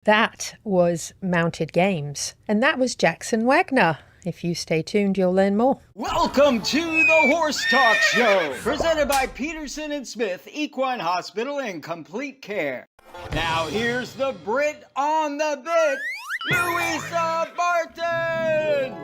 That was Mounted Games, and that was Jackson Wagner. If you stay tuned, you'll learn more. Welcome to the Horse Talk Show, presented by Peterson and Smith Equine Hospital and Complete Care. Now here's the Brit on the bit, Louisa Barton.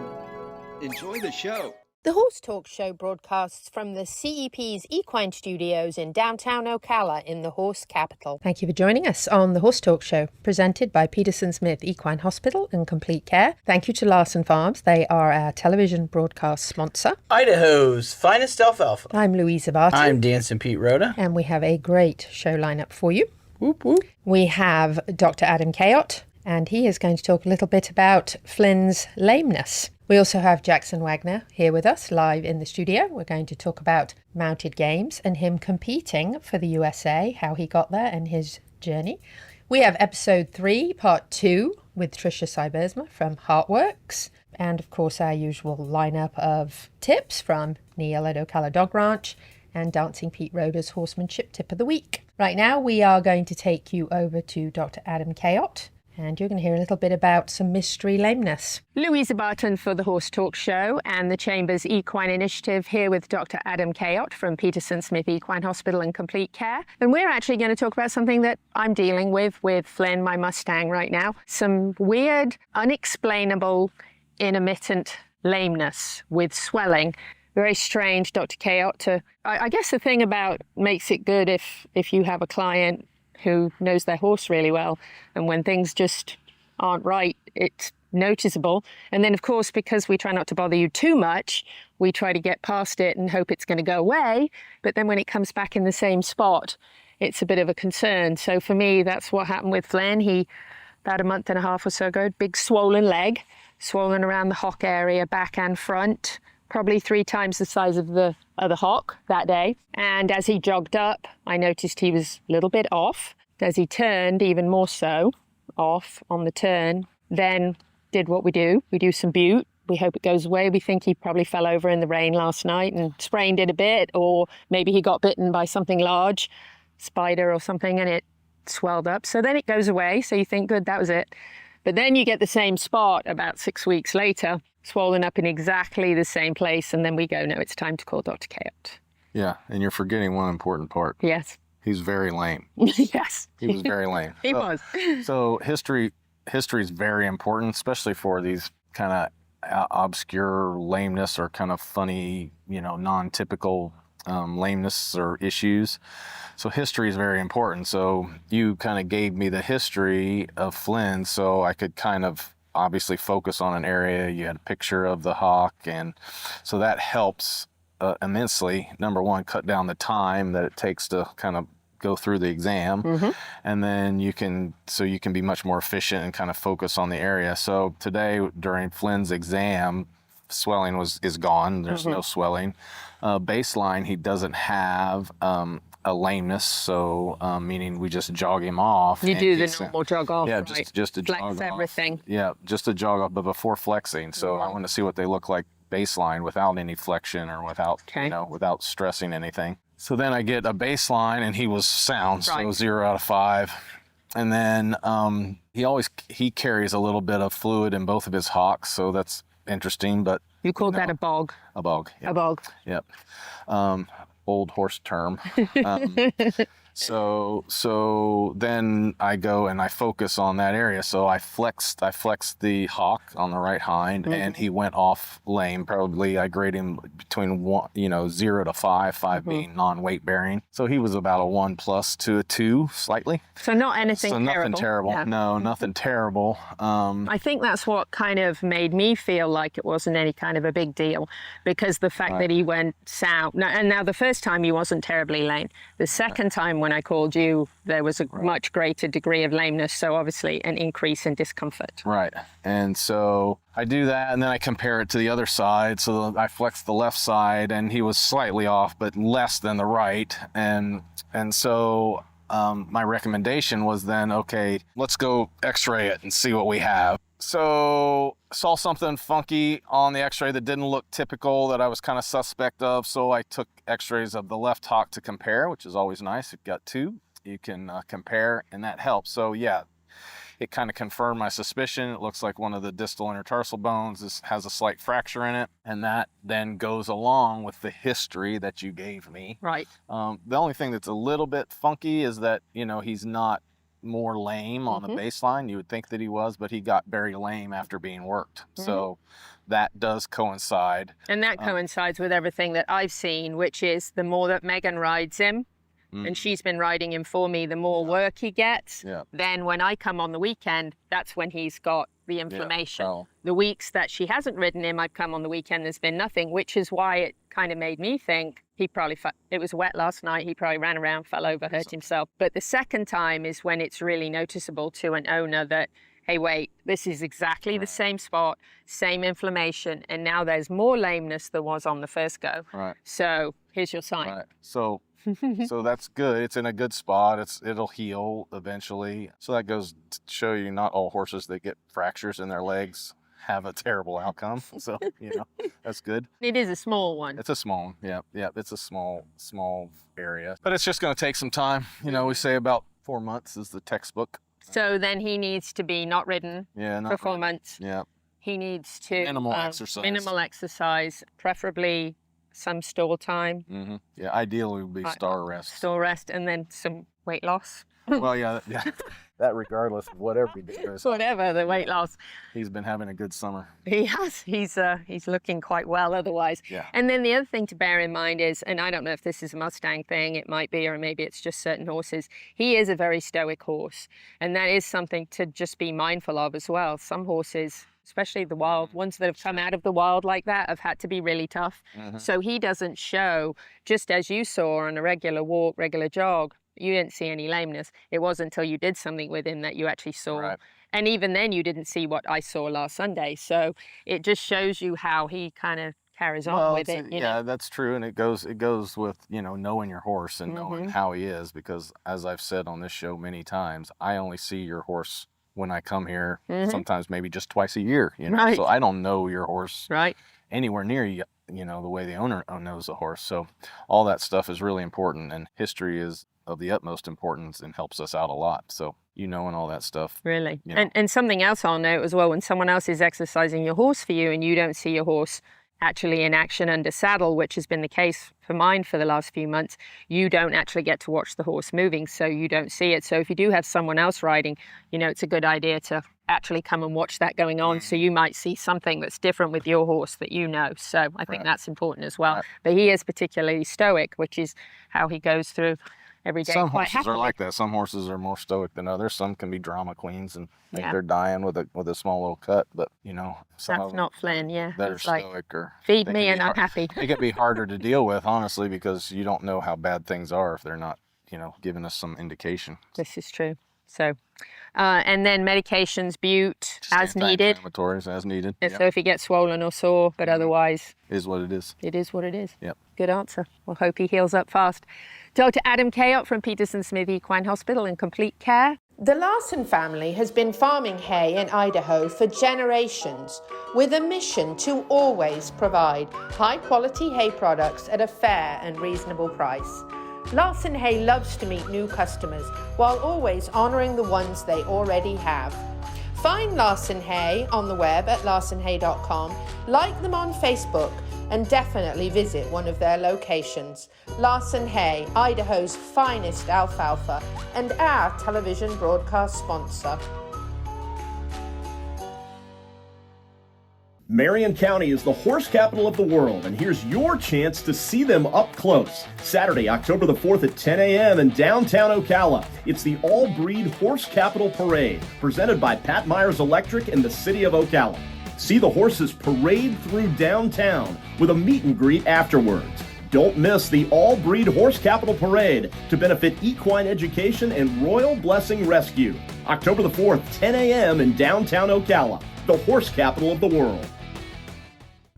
Enjoy the show. The Horse Talk Show broadcasts from the CEP's Equine Studios in downtown Ocala in the horse capital. Thank you for joining us on the Horse Talk Show, presented by Peterson Smith Equine Hospital and Complete Care. Thank you to Larson Farms. They are our television broadcast sponsor. Idaho's finest alfalfa. I'm Louisa Barton. I'm Dancing Pete Rhoda. And we have a great show lineup for you. Whoop, whoop. We have Dr. Adam Cato, and he is going to talk a little bit about Flynn's lameness. We also have Jackson Wagner here with us live in the studio. We're going to talk about Mounted Games and him competing for the USA, how he got there and his journey. We have episode 3, part 2 with Tricia Cybersma from Heartworks. And of course, our usual lineup of tips from Neil at Ocala Dog Ranch and Dancing Pete Rhoda's Horsemanship Tip of the Week. Right now, we are going to take you over to Dr. Adam Cato, and you're going to hear a little bit about some mystery lameness. Louisa Barton for the Horse Talk Show and the Chamber's Equine Initiative, here with Dr. Adam Cato from Peterson Smith Equine Hospital and Complete Care. And we're actually going to talk about something that I'm dealing with Flynn, my Mustang, right now. Some weird, unexplainable, intermittent lameness with swelling. Very strange, Dr. Cato. I guess the thing about makes it good if you have a client who knows their horse really well, and when things just aren't right, it's noticeable. And then, of course, because we try not to bother you too much, we try to get past it and hope it's going to go away. But then when it comes back in the same spot, it's a bit of a concern. So for me, that's what happened with Flynn. He, about a month and a half or so ago, big swollen leg, swollen around the hock area, back and front, probably 3 times the size of the other hock that day. And as he jogged up, I noticed he was a little bit off. As he turned, even more so, off on the turn, then did what we do. We do some bute. We hope it goes away. We think he probably fell over in the rain last night and sprained it a bit, or maybe he got bitten by something large, spider or something, and it swelled up. So then it goes away. So you think, good, that was it. But then you get the same spot about 6 weeks later, swollen up in exactly the same place, and then we go, no, it's time to call Dr. Cato. Yeah, and you're forgetting one important part. Yes. He's very lame. Yes. He was very lame. He was. So history is very important, especially for these kind of obscure lameness or kind of funny, non-typical lameness or issues. So history is very important. So you kind of gave me the history of Flynn, so I could kind of obviously focus on an area. You had a picture of the hock, and so that helps immensely. Number one, cut down the time that it takes to kind of go through the exam, and then you can be much more efficient and kind of focus on the area. So today during Flynn's exam, swelling is gone. There's no swelling. Baseline, he doesn't have a lameness, so meaning we just jog him off. You do the normal jog off, yeah, right? just to Flex jog everything. off. Yeah, just to jog off, but before flexing. So I want to see what they look like baseline without any flexion or without without stressing anything. So then I get a baseline, and he was sound, so 0 out of 5. And then he carries a little bit of fluid in both of his hocks, so that's interesting. But you called that a bog. A bog. Yep. A bog. Yep. Old horse term. So then I go and I focus on that area. So I flexed the hock on the right hind, and he went off lame. Probably I grade him between 0 to 5 being non-weight bearing. So he was about a 1+ to a 2 slightly. So not anything terrible. Nothing terrible. Yeah. No, nothing terrible. I think that's what kind of made me feel like it wasn't any kind of a big deal, because the fact that he went sound. Now the first time he wasn't terribly lame. The second time when I called you, there was a much greater degree of lameness, so obviously an increase in discomfort. Right. And so I do that, and then I compare it to the other side. So I flex the left side, and he was slightly off, but less than the right. And so my recommendation was then, okay, let's go x-ray it and see what we have. So saw something funky on the x-ray that didn't look typical, that I was kind of suspect of. So I took x-rays of the left hock to compare, which is always nice. You've got 2. You can compare, and that helps. So yeah, it kind of confirmed my suspicion. It looks like one of the distal intertarsal bones has a slight fracture in it, and that then goes along with the history that you gave me. Right. The only thing that's a little bit funky is that, he's not more lame on the baseline. You would think that he was, but he got very lame after being worked. So that does coincide. And that coincides with everything that I've seen, which is the more that Megan rides him, and she's been riding him for me, the more work he gets. Then when I come on the weekend, that's when he's got the inflammation. The weeks that she hasn't ridden him, I've come on the weekend, there's been nothing, which is why it kind of made me think he probably, it was wet last night, he probably ran around, fell over, hurt himself. But the second time is when it's really noticeable to an owner that, hey, wait, this is exactly the same spot, same inflammation, and now there's more lameness than was on the first go. So here's your sign. So that's good. It's in a good spot. It'll heal eventually. So that goes to show you not all horses that get fractures in their legs have a terrible outcome. So, that's good. It is a small one. It's a small one. Yeah. It's a small area. But it's just going to take some time. We say about 4 months is the textbook. So then he needs to be not ridden for 4 months. Yeah. He needs to minimal exercise, preferably some stall time. Yeah, ideally would be stall rest. Stall rest, and then some weight loss. Well, yeah. That regardless of whatever he does. Whatever the weight loss. He's been having a good summer. He has. He's looking quite well otherwise. Yeah. And then the other thing to bear in mind is, and I don't know if this is a Mustang thing, it might be, or maybe it's just certain horses, he is a very stoic horse. And that is something to just be mindful of as well. Some horses, especially the wild ones that have come out of the wild like that, have had to be really tough. So he doesn't show, just as you saw on a regular walk, regular jog, you didn't see any lameness. It wasn't until you did something with him that you actually saw. And even then you didn't see what I saw last Sunday. So it just shows you how he kind of carries on with it. Yeah, that's true. And it goes with, knowing your horse and knowing how he is, because as I've said on this show many times, I only see your horse when I come here, sometimes maybe just twice a year, so I don't know your horse anywhere near you, the way the owner knows the horse. So all that stuff is really important, and history is of the utmost importance and helps us out a lot. So, and all that stuff. Really. And something else I'll note as well, when someone else is exercising your horse for you and you don't see your horse actually in action under saddle, which has been the case for mine for the last few months, you don't actually get to watch the horse moving, so you don't see it. So if you do have someone else riding, it's a good idea to actually come and watch that going on, so you might see something that's different with your horse that So I think that's important as well. But he is particularly stoic, which is how he goes through every day. Some horses happily. are like that. Some horses are more stoic than others. Some can be drama queens and think they're dying with a small little cut. But some that's not Flynn. Yeah, that are stoic or feed me and I'm happy. It can be harder to deal with, honestly, because you don't know how bad things are if they're not giving us some indication. This is true. So, and then medications, bute, as needed. Anti-inflammatories, as needed. So if he gets swollen or sore, but otherwise... Is what it is. It is what it is. Yep. Good answer. We'll hope he heals up fast. Dr. Adam Cato from Peterson Smith Equine Hospital in complete care. The Larson family has been farming hay in Idaho for generations, with a mission to always provide high-quality hay products at a fair and reasonable price. Larson Hay loves to meet new customers while always honouring the ones they already have. Find Larson Hay on the web at larsonhay.com, like them on Facebook, and definitely visit one of their locations. Larson Hay, Idaho's finest alfalfa, and our television broadcast sponsor. Marion County is the horse capital of the world, and here's your chance to see them up close. Saturday, October the 4th at 10 a.m. in downtown Ocala. It's the All-Breed Horse Capital Parade, presented by Pat Myers Electric and the City of Ocala. See the horses parade through downtown with a meet and greet afterwards. Don't miss the All-Breed Horse Capital Parade to benefit equine education and Royal Blessing Rescue. October the 4th, 10 a.m. in downtown Ocala, the horse capital of the world.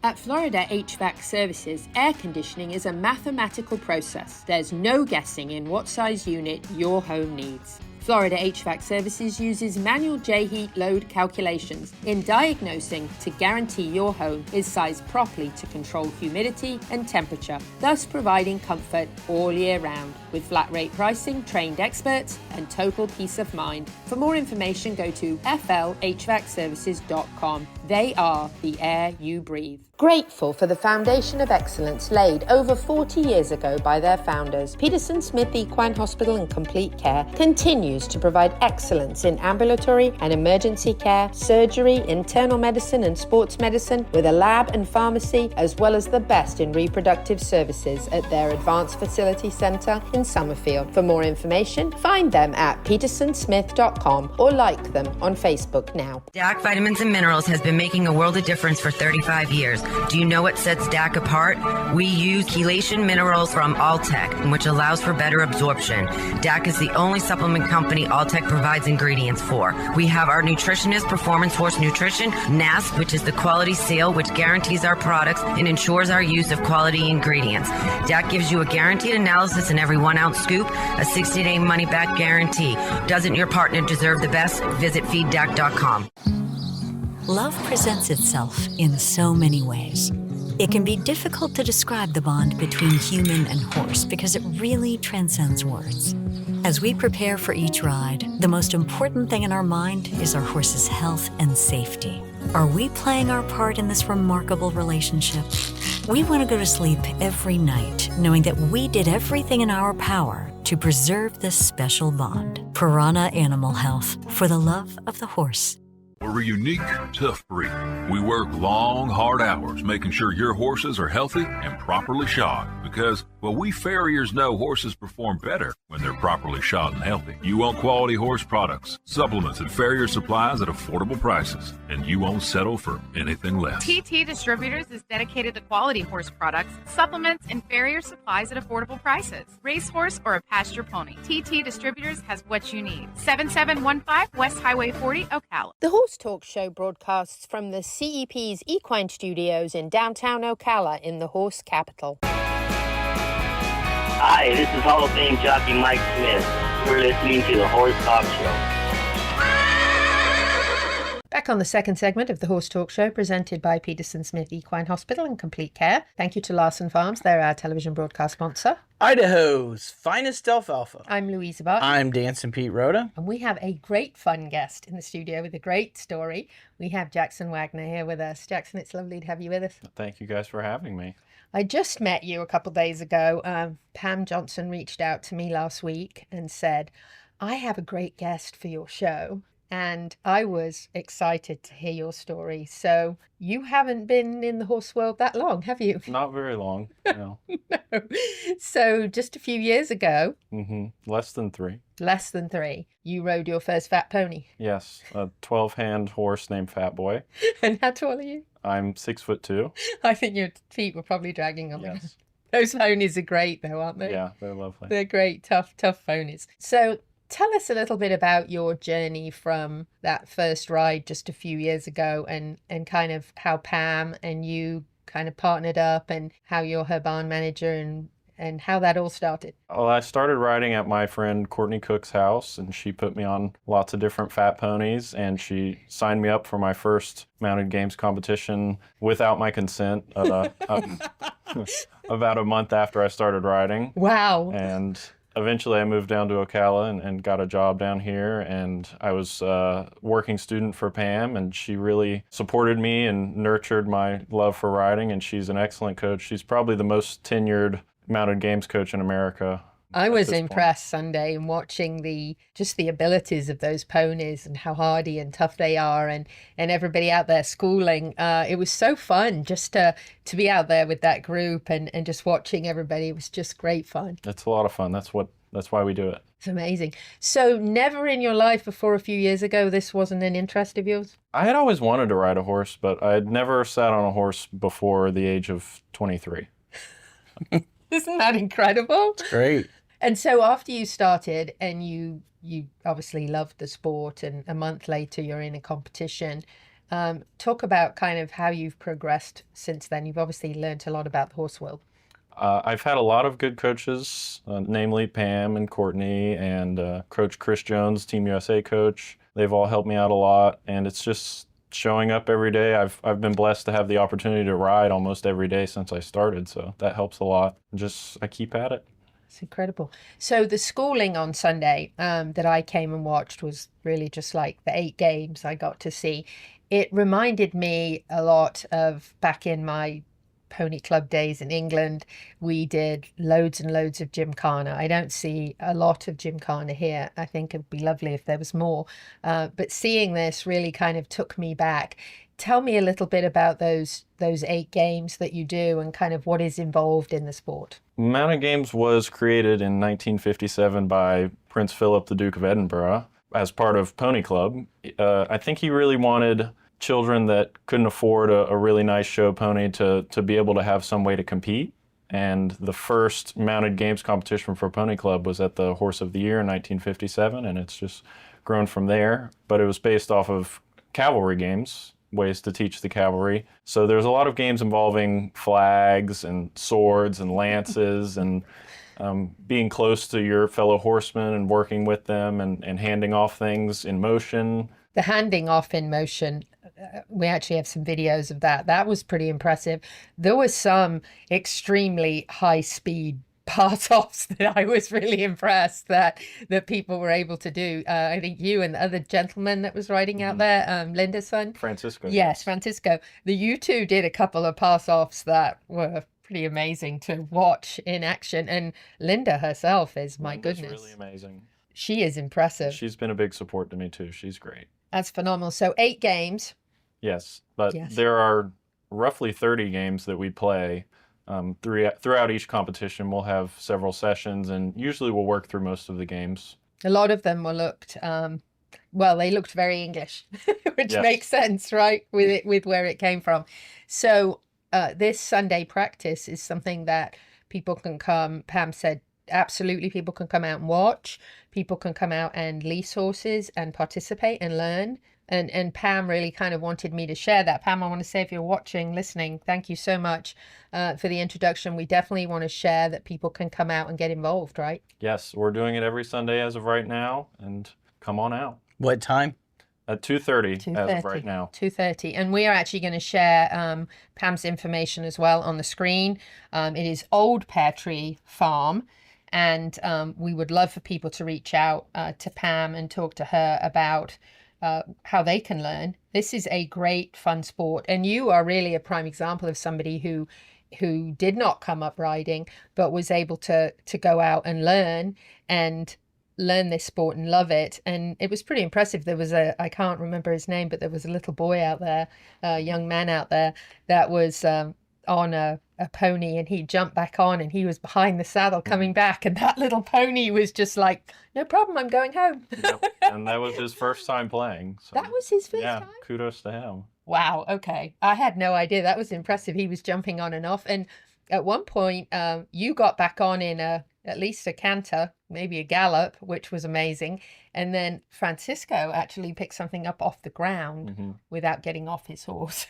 At Florida HVAC Services, air conditioning is a mathematical process. There's no guessing in what size unit your home needs. Florida HVAC Services uses manual J-heat load calculations in diagnosing to guarantee your home is sized properly to control humidity and temperature, thus providing comfort all year round. With flat rate pricing, trained experts, and total peace of mind. For more information, go to flhvacservices.com. They are the air you breathe. Grateful for the foundation of excellence laid over 40 years ago by their founders, Peterson Smith Equine Hospital and Complete Care continues to provide excellence in ambulatory and emergency care, surgery, internal medicine and sports medicine, with a lab and pharmacy, as well as the best in reproductive services at their Advanced Facility Center in Summerfield. For more information, find them at petersonsmith.com or like them on Facebook now. DAC Vitamins and Minerals has been making a world of difference for 35 years. Do you know what sets DAC apart? We use chelation minerals from Alltech, which allows for better absorption. DAC is the only supplement company Alltech provides ingredients for. We have our nutritionist, Performance Horse Nutrition, NASP, which is the quality seal, which guarantees our products and ensures our use of quality ingredients. DAC gives you a guaranteed analysis in every 1 ounce scoop, a 60-day money-back guarantee. Doesn't your partner deserve the best? Visit feeddac.com. Love presents itself in so many ways. It can be difficult to describe the bond between human and horse because it really transcends words. As we prepare for each ride, the most important thing in our mind is our horse's health and safety. Are we playing our part in this remarkable relationship? We want to go to sleep every night knowing that we did everything in our power to preserve this special bond. Piranha Animal Health, for the love of the horse. We're a unique, tough breed. We work long, hard hours making sure your horses are healthy and properly shod because, well, we farriers know horses perform better when they're properly shod and healthy. You want quality horse products, supplements, and farrier supplies at affordable prices, and you won't settle for anything less. TT Distributors is dedicated to quality horse products, supplements, and farrier supplies at affordable prices. Racehorse or a pasture pony, TT Distributors has what you need. 7715 West Highway 40, Ocala. The Horse Talk Show broadcasts from the CEP's Equine Studios in downtown Ocala in the horse capital. Hi, this is Hall of Fame jockey Mike Smith. You're listening to the Horse Talk Show. Back on the second segment of the Horse Talk Show, presented by Peterson Smith Equine Hospital and Complete Care. Thank you to Larson Farms. They're our television broadcast sponsor. Idaho's finest alfalfa. I'm Louisa Barton. I'm Dancing Pete Rhoda. And we have a great fun guest in the studio with a great story. We have Jackson Wagner here with us. Jackson, it's lovely to have you with us. Thank you guys for having me. I just met you a couple of days ago. Pam Johnson reached out to me last week and said, I have a great guest for your show. And I was excited to hear your story. So you haven't been in the horse world that long, have you? Not very long, no. No. So just a few years ago. Less than 3. Less than 3. You rode your first fat pony. Yes, a 12-hand horse named Fat Boy. And how tall are you? I'm 6'2". I think your feet were probably dragging on Yes. Those ponies are great though, aren't they? Yeah, they're lovely. They're great, tough ponies. So tell us a little bit about your journey from that first ride just a few years ago and kind of how Pam and you kind of partnered up and how you're her barn manager and how that all started. Well, I started riding at my friend Courtney Cook's house, and she put me on lots of different fat ponies, and she signed me up for my first mounted games competition without my consent about a month after I started riding. Wow. And eventually I moved down to Ocala and got a job down here, and I was a working student for Pam, and she really supported me and nurtured my love for riding, and she's an excellent coach. She's probably the most tenured mounted games coach in America. I was impressed Sunday in watching the abilities of those ponies and how hardy and tough they are and everybody out there schooling. It was so fun just to be out there with that group and just watching everybody. It was just great fun. It's a lot of fun. That's why we do it. It's amazing. So never in your life before a few years ago, this wasn't an interest of yours? I had always wanted to ride a horse, but I had never sat on a horse before the age of 23. Isn't that incredible? It's great. And so after you started and you obviously loved the sport and a month later you're in a competition, talk about kind of how you've progressed since then. You've obviously learned a lot about the horse world. I've had a lot of good coaches, namely Pam and Courtney and Coach Chris Jones, Team USA coach. They've all helped me out a lot, and it's just showing up every day. I've been blessed to have the opportunity to ride almost every day since I started, so that helps a lot. I keep at it. It's incredible. So the schooling on Sunday that I came and watched was really just like the 8 games I got to see. It reminded me a lot of back in my pony club days in England. We did loads and loads of gymkhana. I don't see a lot of gymkhana here. I think it'd be lovely if there was more. But seeing this really kind of took me back. Tell me a little bit about those 8 games that you do and kind of what is involved in the sport. Mounted Games was created in 1957 by Prince Philip, the Duke of Edinburgh, as part of Pony Club. I think he really wanted children that couldn't afford a really nice show pony to be able to have some way to compete. And the first Mounted Games competition for Pony Club was at the Horse of the Year in 1957, and it's just grown from there. But it was based off of cavalry games, ways to teach the cavalry. So there's a lot of games involving flags and swords and lances and being close to your fellow horsemen and working with them and handing off things in motion. The handing off in motion, we actually have some videos of that. That was pretty impressive. There was some extremely high speed pass-offs that I was really impressed that people were able to do. I think you and the other gentleman that was riding out there, Linda's son. Francisco. Yes, Francisco. You two did a couple of pass-offs that were pretty amazing to watch in action. And Linda herself is, my goodness. Really amazing. She is impressive. She's been a big support to me too. She's great. That's phenomenal. So 8 games. Yes, but there are roughly 30 games that we play. Throughout each competition, we'll have several sessions, and usually we'll work through most of the games. A lot of them they looked very English, which makes sense, right, with where it came from. So this Sunday practice is something that people can come. Pam said, absolutely, people can come out and watch. People can come out and lease horses and participate and learn. And Pam really kind of wanted me to share that. Pam, I want to say, if you're watching, listening, thank you so much for the introduction. We definitely want to share that people can come out and get involved, right? Yes, we're doing it every Sunday as of right now, and come on out. What time? At 2:30 as of right now. 2:30. And we are actually going to share Pam's information as well on the screen. It is Old Pear Tree Farm. And we would love for people to reach out to Pam and talk to her about how they can learn. This is a great fun sport, and you are really a prime example of somebody who did not come up riding but was able to go out and learn this sport and love it. And it was pretty impressive. There was I can't remember his name, but there was a little boy out there, a young man out there that was on a pony, and he jumped back on and he was behind the saddle coming back, and that little pony was just like, no problem, I'm going home. Yep. And that was his first time playing. So, that was his first time? Kudos to him. Wow, okay. I had no idea. That was impressive. He was jumping on and off. And at one point, you got back on in at least a canter, maybe a gallop, which was amazing. And then Francisco actually picked something up off the ground without getting off his horse.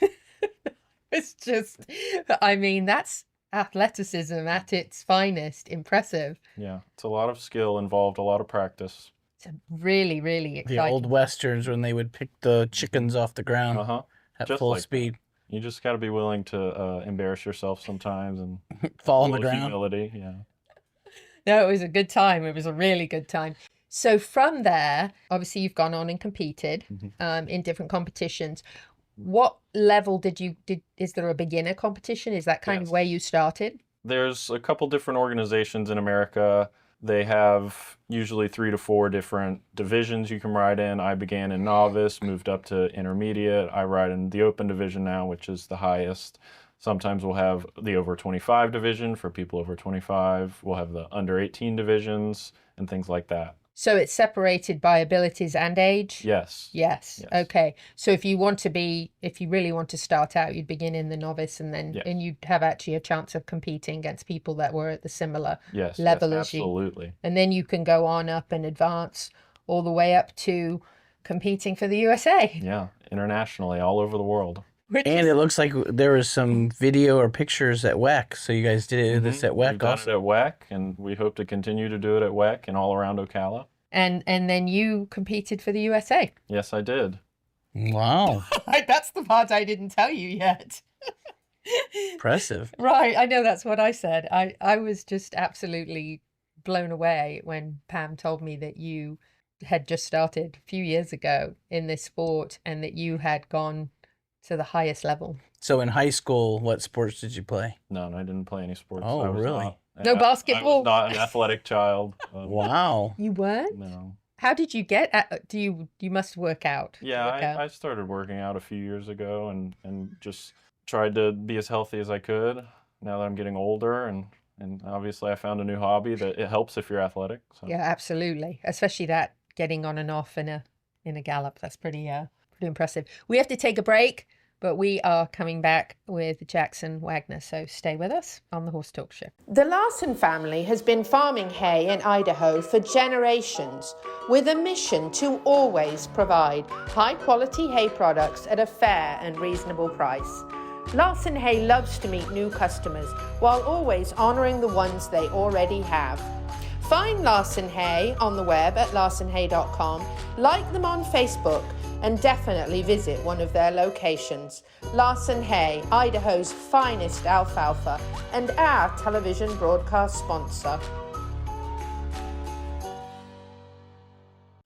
It's just, I mean, that's athleticism at its finest. Impressive. Yeah, it's a lot of skill involved, a lot of practice. It's really, really exciting. The old westerns when they would pick the chickens off the ground at just full like speed. That. You just got to be willing to embarrass yourself sometimes and fall on the ground. Humility, yeah. No, it was a good time. It was a really good time. So from there, obviously you've gone on and competed in different competitions. What level is there a beginner competition? Is that kind of where you started? There's a couple different organizations in America. They have usually 3 to 4 different divisions you can ride in. I began in novice, moved up to intermediate. I ride in the open division now, which is the highest. Sometimes we'll have the over 25 division for people over 25. We'll have the under 18 divisions and things like that. So it's separated by abilities and age? Yes. Yes. Okay. So if you really want to start out, you'd begin in the novice, and then and you'd have actually a chance of competing against people that were at the similar level as you. Absolutely. And then you can go on up and advance all the way up to competing for the USA. Yeah, internationally, all over the world. And it looks like there was some video or pictures at WEC. So you guys did this at WEC We've done it at WEC, and we hope to continue to do it at WEC and all around Ocala. And then you competed for the USA. Yes, I did. Wow. That's the part I didn't tell you yet. Impressive. Right, I know that's what I said. I was just absolutely blown away when Pam told me that you had just started a few years ago in this sport and that you had gone to the highest level. So in high school, what sports did you play? No, I didn't play any sports. Oh, I was really? No basketball? I was not an athletic child. Wow. You weren't? No. How did you get you must work out? Yeah, I started working out a few years ago and just tried to be as healthy as I could now that I'm getting older, and obviously I found a new hobby that it helps if you're athletic. So. Yeah, absolutely. Especially that getting on and off in a gallop. That's pretty impressive. We have to take a break, but we are coming back with Jackson Wagner, so stay with us on the Horse Talk Show. The Larson family has been farming hay in Idaho for generations with a mission to always provide high-quality hay products at a fair and reasonable price. Larson Hay loves to meet new customers while always honoring the ones they already have. Find Larson Hay on the web at larsonhay.com, like them on Facebook, and definitely visit one of their locations. Larson Hay, Idaho's finest alfalfa, and our television broadcast sponsor.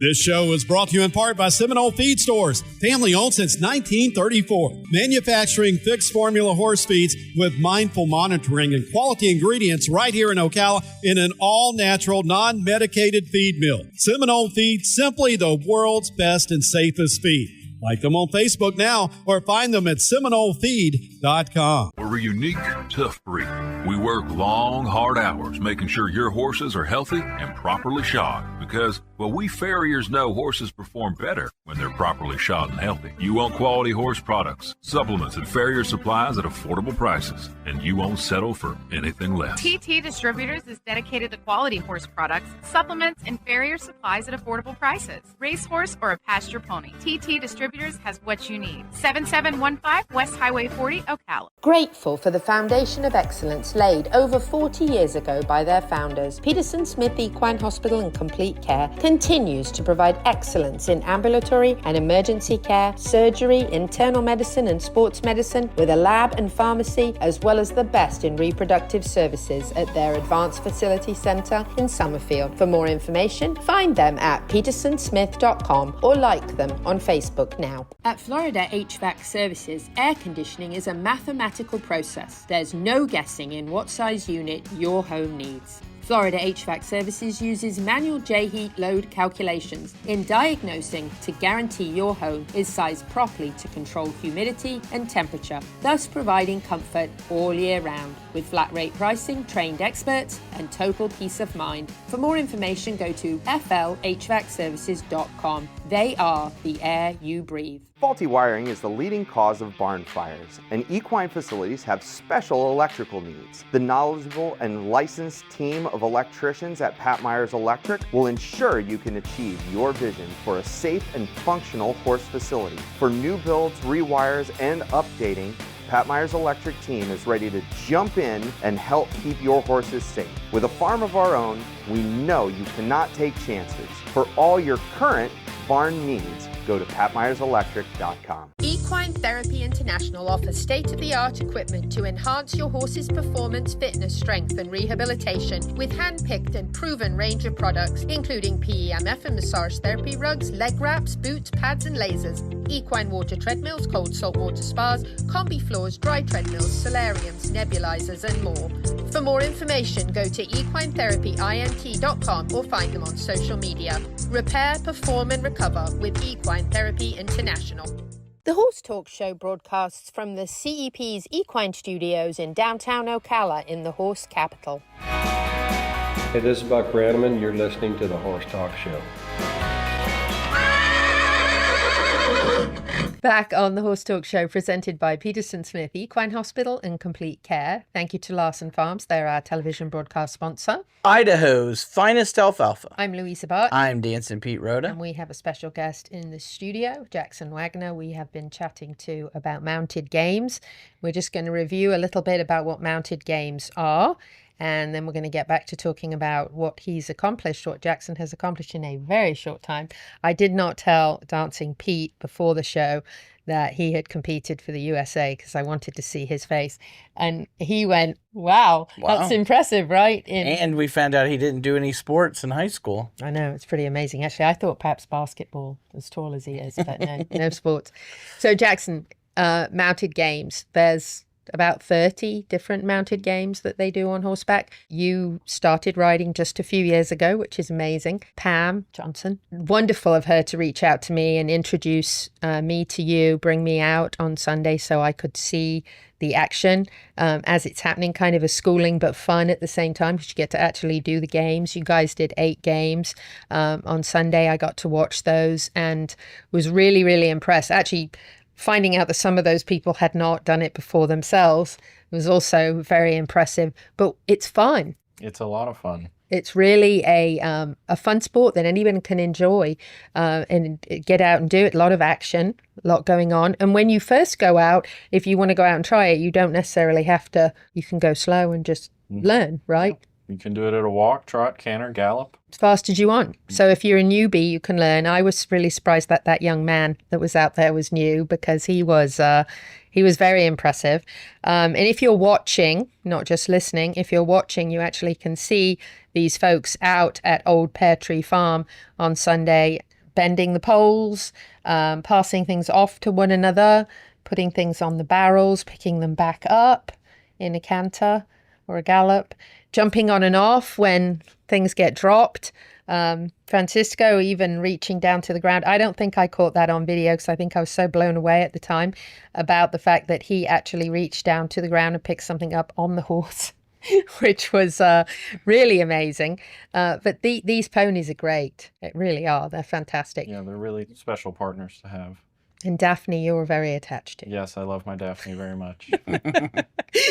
This show is brought to you in part by Seminole Feed Stores, family owned since 1934. Manufacturing fixed formula horse feeds with mindful monitoring and quality ingredients right here in Ocala in an all-natural, non-medicated feed mill. Seminole Feed, simply the world's best and safest feed. Like them on Facebook now or find them at SeminoleFeed.com. We're a unique, tough breed. We work long, hard hours making sure your horses are healthy and properly shod because, well, we farriers know horses perform better when they're properly shod and healthy. You want quality horse products, supplements, and farrier supplies at affordable prices, and you won't settle for anything less. TT Distributors is dedicated to quality horse products, supplements, and farrier supplies at affordable prices. Racehorse or a pasture pony, TT Distributors has what you need. 7715 West Highway 40, Ocala. Grateful for the foundation of excellence laid over 40 years ago by their founders, Peterson Smith Equine Hospital and Complete Care continues to provide excellence in ambulatory and emergency care, surgery, internal medicine and sports medicine with a lab and pharmacy, as well as the best in reproductive services at their Advanced Facility Center in Summerfield. For more information, find them at petersonsmith.com or like them on Facebook now. At Florida HVAC Services, air conditioning is a mathematical process. There's no guessing in what size unit your home needs. Florida HVAC Services uses manual J-heat load calculations in diagnosing to guarantee your home is sized properly to control humidity and temperature, thus providing comfort all year round. With flat rate pricing, trained experts, and total peace of mind. For more information, go to flhvacservices.com. They are the air you breathe. Faulty wiring is the leading cause of barn fires, and equine facilities have special electrical needs. The knowledgeable and licensed team of electricians at Pat Myers Electric will ensure you can achieve your vision for a safe and functional horse facility. For new builds, rewires, and updating, Pat Myers Electric team is ready to jump in and help keep your horses safe. With a farm of our own, we know you cannot take chances. For all your current barn needs, go to PatMyersElectric.com. Equine Therapy International offers state-of-the-art equipment to enhance your horse's performance, fitness, strength, and rehabilitation with hand-picked and proven range of products, including PEMF and massage therapy rugs, leg wraps, boots, pads, and lasers, equine water treadmills, cold salt water spas, combi floors, dry treadmills, solariums, nebulizers, and more. For more information, go to equinetherapyint.com or find them on social media. Repair, perform, and recover with Equine Therapy International. The Horse Talk Show broadcasts from the CEP's Equine Studios in downtown Ocala in the horse capital. Hey, this is Buck Branneman. You're listening to the Horse Talk Show. Back on the Horse Talk Show, presented by Peterson Smith Equine Hospital and Complete Care. Thank you to Larson Farms. They're our television broadcast sponsor. Idaho's finest alfalfa. I'm Louisa Barton. I'm Dancing Pete Rhoda. And we have a special guest in the studio, Jackson Wagner. We have been chatting to about mounted games. We're just going to review a little bit about what mounted games are. And then we're going to get back to talking about what he's accomplished, what Jackson has accomplished in a very short time. I did not tell Dancing Pete before the show that he had competed for the USA because I wanted to see his face. And he went, wow. That's impressive, right? And we found out he didn't do any sports in high school. I know, it's pretty amazing. Actually, I thought perhaps basketball, as tall as he is, but no sports. So Jackson, mounted games, there's about 30 different mounted games that they do on horseback. You started riding just a few years ago, which is amazing. Pam Johnson, wonderful of her to reach out to me and introduce me to you, bring me out on Sunday so I could see the action as it's happening, kind of a schooling but fun at the same time because you get to actually do the games. You guys did 8 games on Sunday. I got to watch those and was really, really impressed. Actually, finding out that some of those people had not done it before themselves was also very impressive, but it's fun. It's a lot of fun. It's really a fun sport that anyone can enjoy and get out and do it. A lot of action, a lot going on. And when you first go out, if you want to go out and try it, you don't necessarily have to. You can go slow and just learn, right? You can do it at a walk, trot, canter, gallop. As fast as you want. So if you're a newbie, you can learn. I was really surprised that that young man that was out there was new because he was very impressive. And if you're watching, not just listening, if you're watching, you actually can see these folks out at Old Pear Tree Farm on Sunday, bending the poles, passing things off to one another, putting things on the barrels, picking them back up in a canter or a gallop, jumping on and off when things get dropped. Francisco even reaching down to the ground. I don't think I caught that on video because I think I was so blown away at the time about the fact that he actually reached down to the ground and picked something up on the horse, which was really amazing. But these ponies are great. They really are. They're fantastic. Yeah, they're really special partners to have. And Daphne, you're very attached to. Yes, I love my Daphne very much.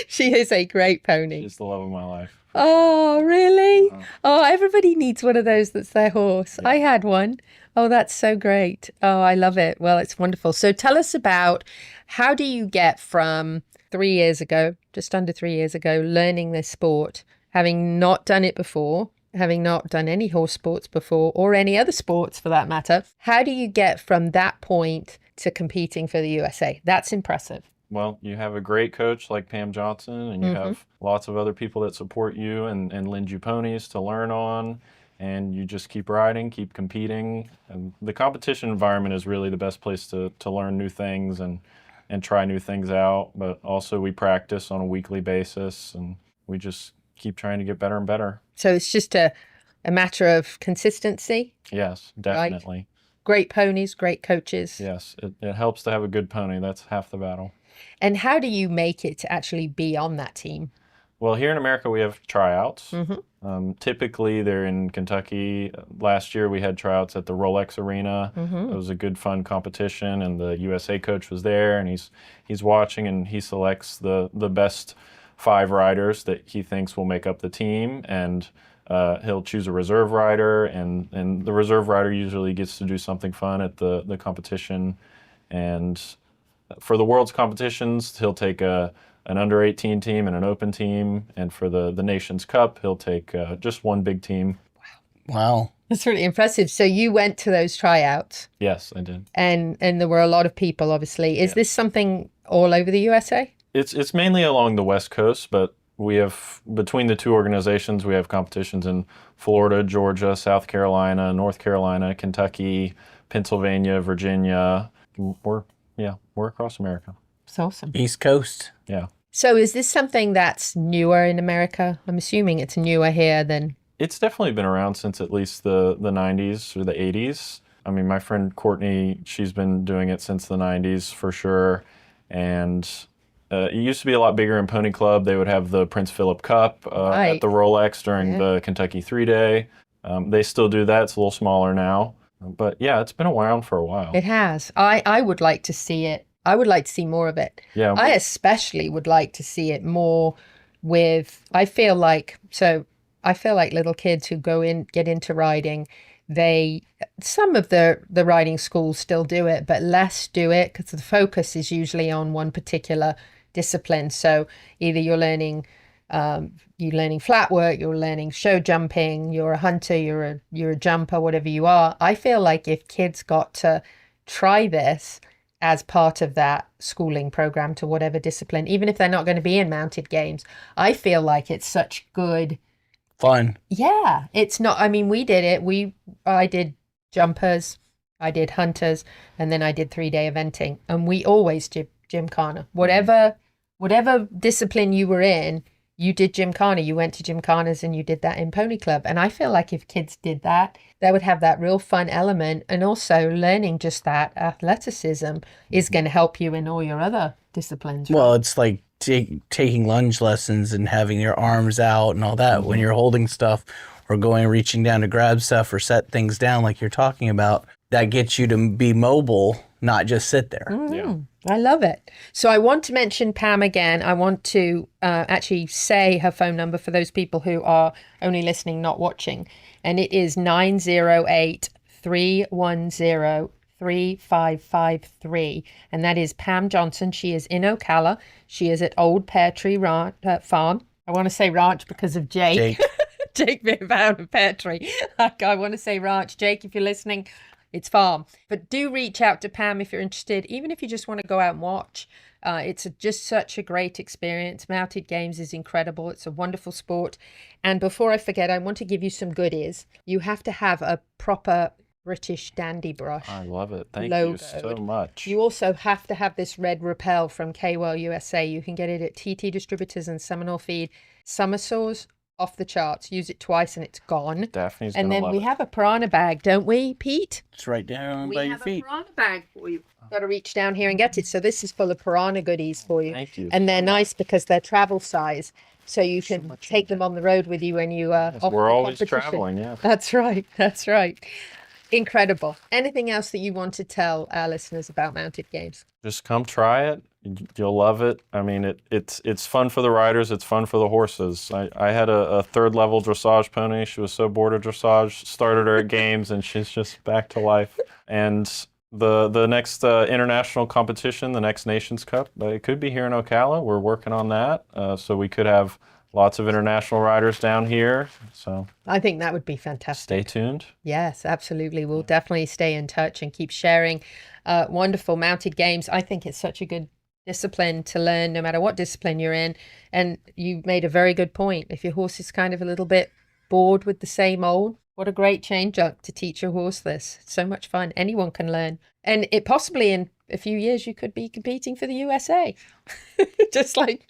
She is a great pony. She's the love of my life. Oh, really? Oh, everybody needs one of those that's their horse. Yeah. I had one. Oh, that's so great. Oh, I love it. Well, it's wonderful. So tell us about how do you get from 3 years ago, just under 3 years ago, learning this sport, having not done it before, having not done any horse sports before or any other sports for that matter. How do you get from that point to competing for the USA? That's impressive. Well, you have a great coach like Pam Johnson, and you have lots of other people that support you and lend you ponies to learn on, and you just keep riding, keep competing. And the competition environment is really the best place to learn new things and try new things out. But also we practice on a weekly basis, and we just keep trying to get better and better. So it's just a matter of consistency? Yes, definitely. Right? Great ponies, great coaches. Yes, it helps to have a good pony. That's half the battle. And how do you make it to actually be on that team? Well, here in America, we have tryouts. Typically, they're in Kentucky. Last year, we had tryouts at the Rolex Arena. It was a good, fun competition, and the USA coach was there, and he's watching, and he selects the best 5 riders that he thinks will make up the team, and he'll choose a reserve rider, and the reserve rider usually gets to do something fun at the competition. And for the world's competitions, he'll take an under-18 team and an open team, and for the Nations Cup, he'll take just one big team. Wow. That's really impressive. So you went to those tryouts? Yes, I did. And there were a lot of people, obviously. Is this something all over the USA? It's mainly along the West Coast, but we have, between the two organizations, we have competitions in Florida, Georgia, South Carolina, North Carolina, Kentucky, Pennsylvania, Virginia. We're across America. It's awesome. East Coast. Yeah. So is this something that's newer in America? I'm assuming it's newer here than... It's definitely been around since at least the 90s or the 80s. I mean, my friend Courtney, she's been doing it since the 90s for sure. And it used to be a lot bigger in Pony Club. They would have the Prince Philip Cup at the Rolex during the Kentucky 3-Day. They still do that. It's a little smaller now. But yeah, it's been around for a while. It has. I would like to see it. I would like to see more of it. Yeah. I especially would like to see it more with, I feel like little kids who get into riding, some of the riding schools still do it, but less do it because the focus is usually on one particular discipline. So either you're learning flat work, you're learning show jumping, you're a hunter, you're a jumper, whatever you are. I feel like if kids got to try this as part of that schooling program to whatever discipline, even if they're not going to be in mounted games, I feel like it's such good fun. Yeah, it's not. I mean, we did it. I did jumpers, I did hunters, and then I did 3-day eventing, and we always did gymkhana. Whatever discipline you were in, you did gymkhana. You went to gymkhanas and you did that in Pony Club. And I feel like if kids did that, they would have that real fun element, and also learning just that athleticism is going to help you in all your other disciplines. Right? Well, it's like taking lunge lessons and having your arms out and all that when you're holding stuff or reaching down to grab stuff or set things down like you're talking about. That gets you to be mobile, not just sit there. Yeah. I love it. So I want to mention Pam again. I want to actually say her phone number for those people who are only listening, not watching. And it is 908-310-3553. And that is Pam Johnson. She is in Ocala. She is at Old Pear Tree Farm. I want to say ranch because of Jake. Jake being found a pear tree. I want to say ranch. Jake, if you're listening, it's farm. But do reach out to Pam if you're interested, even if you just want to go out and watch. It's just such a great experience. Mounted Games is incredible. It's a wonderful sport. And before I forget, I want to give you some goodies. You have to have a proper British dandy brush. I love it. Thank logoed. you so much. You also have to have this red Repel from K-Well USA. You can get it at TT Distributors and Seminole Feed. Summer saws, off the charts. Use it twice and it's gone. Daphne's and gonna then love we it. have a piranha bag, don't we, Pete? It's right down We by your have a feet. piranha bag for you. Got to reach down here and get it. So this is full of piranha goodies for you. Thank you. And they're nice because they're travel size. So you can take them on the road with you when you are off We're the always competition. traveling, yeah. That's right. That's right. Incredible. Anything else that you want to tell our listeners about Mounted Games? Just come try it. You'll love it. I mean, it's fun for the riders. It's fun for the horses. I had a third-level dressage pony. She was so bored of dressage. Started her at games, and she's just back to life. And the next international competition, the next Nations Cup, it could be here in Ocala. We're working on that, so we could have lots of international riders down here. So I think that would be fantastic. stay tuned. Yes, absolutely. We'll definitely stay in touch and keep sharing wonderful Mounted Games. I think it's such a good discipline to learn, no matter what discipline you're in. And you made a very good point. If your horse is kind of a little bit bored with the same old, what a great change up to teach your horse this. It's so much fun. Anyone can learn. And it possibly in a few years you could be competing for the USA. Just like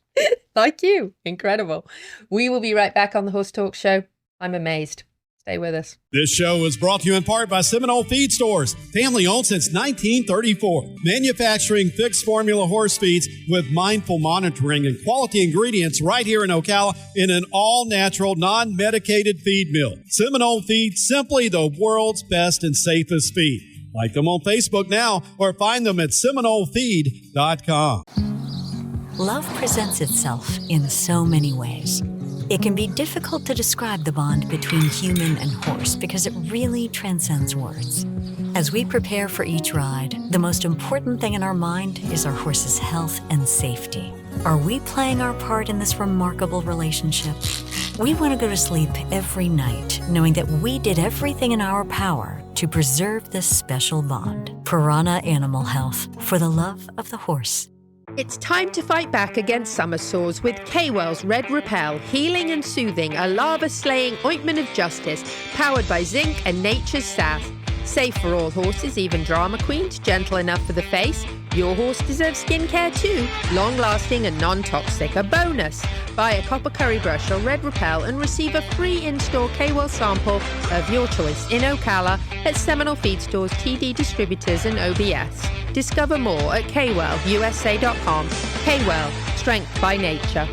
you. Incredible. We will be right back on the Horse Talk Show. I'm amazed. Stay with us. This show is brought to you in part by Seminole Feed Stores, family owned since 1934. Manufacturing fixed formula horse feeds with mindful monitoring and quality ingredients right here in Ocala in an all-natural, non-medicated feed mill. Seminole Feed, simply the world's best and safest feed. Like them on Facebook now or find them at SeminoleFeed.com. Love presents itself in so many ways. It can be difficult to describe the bond between human and horse because it really transcends words. As we prepare for each ride, the most important thing in our mind is our horse's health and safety. Are we playing our part in this remarkable relationship? We want to go to sleep every night knowing that we did everything in our power to preserve this special bond. Piranha Animal Health, for the love of the horse. It's time to fight back against summer sores with K-Well's Red Repel, healing and soothing, a lava-slaying ointment of justice, powered by zinc and nature's sass. Safe for all horses, even drama queens, gentle enough for the face. Your horse deserves skincare too, long-lasting and non-toxic. A bonus, buy a copper curry brush or Red Repel and receive a free in-store K-Well sample of your choice in Ocala at Seminole Feed Stores, TD Distributors and OBS. Discover more at kwellusa.com. K-Well, strength by nature.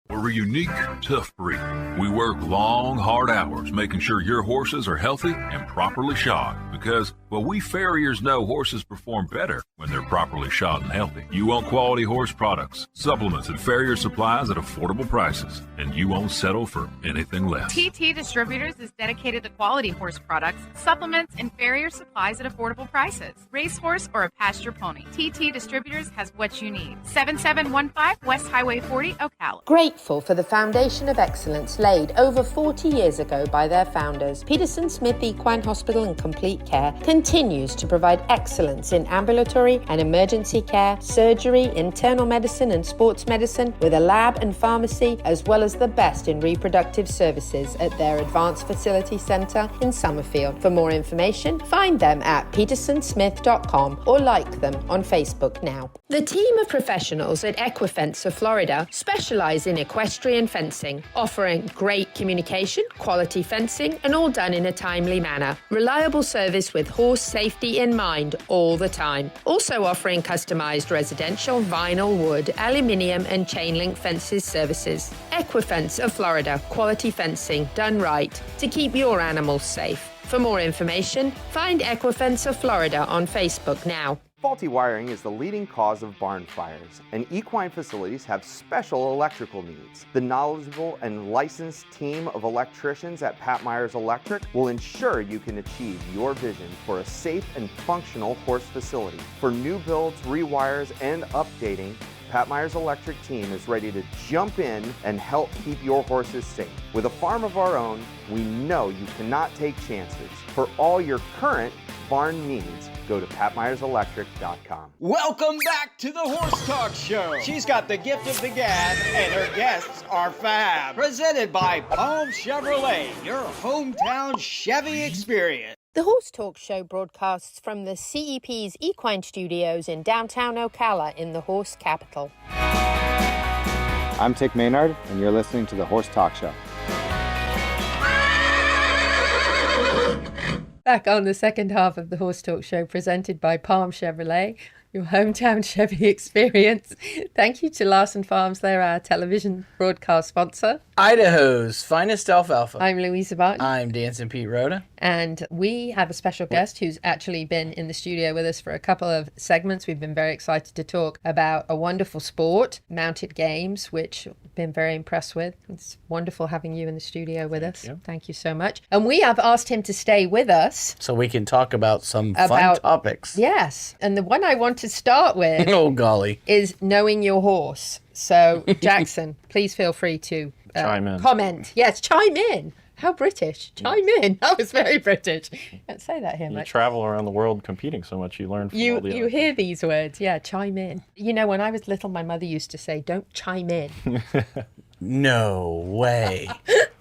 We're a unique, tough breed. We work long, hard hours making sure your horses are healthy and properly shod because, well, we farriers know horses perform better when they're properly shod and healthy. You want quality horse products, supplements, and farrier supplies at affordable prices, and you won't settle for anything less. TT Distributors is dedicated to quality horse products, supplements, and farrier supplies at affordable prices. Racehorse or a pasture pony, TT Distributors has what you need. 7715 West Highway 40, Ocala. Grateful for the foundation of excellence laid over 40 years ago by their founders, Peterson Smith Equine Hospital and Complete Care continues to provide excellence in ambulatory and emergency care, surgery, internal medicine and sports medicine with a lab and pharmacy, as well as the best in reproductive services at their Advanced Facility Centre in Summerfield. For more information, find them at petersonsmith.com or like them on Facebook now. The team of professionals at Equifence of Florida specialise in equestrian fencing, offering great communication, quality fencing, and all done in a timely manner. Reliable service with horse safety in mind all the time. Also offering customised residential, vinyl, wood, aluminium, and chain link fences services. Equifence of Florida, quality fencing done right to keep your animals safe. For more information, find Equifence of Florida on Facebook now. Faulty wiring is the leading cause of barn fires, and equine facilities have special electrical needs. The knowledgeable and licensed team of electricians at Pat Myers Electric will ensure you can achieve your vision for a safe and functional horse facility. For new builds, rewires, and updating, Pat Myers Electric team is ready to jump in and help keep your horses safe. With a farm of our own, we know you cannot take chances. For all your current barn needs, go to patmyerselectric.com. Welcome back to the Horse Talk Show. She's got the gift of the gab, and her guests are fab. Presented by Palm Chevrolet, your hometown Chevy experience. The Horse Talk Show broadcasts from the CEP's Equine Studios in downtown Ocala in the horse capital. I'm Tick Maynard, and you're listening to the Horse Talk Show. Back on the second half of the Horse Talk Show, presented by Palm Chevrolet, your hometown Chevy experience. Thank you to Larson Farms. They're our television broadcast sponsor. Idaho's finest alfalfa. I'm Louisa Barton. I'm Dancing Pete Rhoda. And we have a special guest who's actually been in the studio with us for a couple of segments. We've been very excited to talk about a wonderful sport, mounted games, which we've been very impressed with. It's wonderful having you in the studio with us. Thank you so much. And we have asked him to stay with us. So we can talk about some fun topics. Yes. And the one I want to start with oh, golly, is knowing your horse. So, Jackson, please feel free to chime in. Comment. Yes, chime in. How British. Chime in. That was very British. Don't say that here you much. travel around the world competing so much, you learn from all the You hear these words. Yeah, chime in. You know, when I was little, my mother used to say, don't chime in. No way.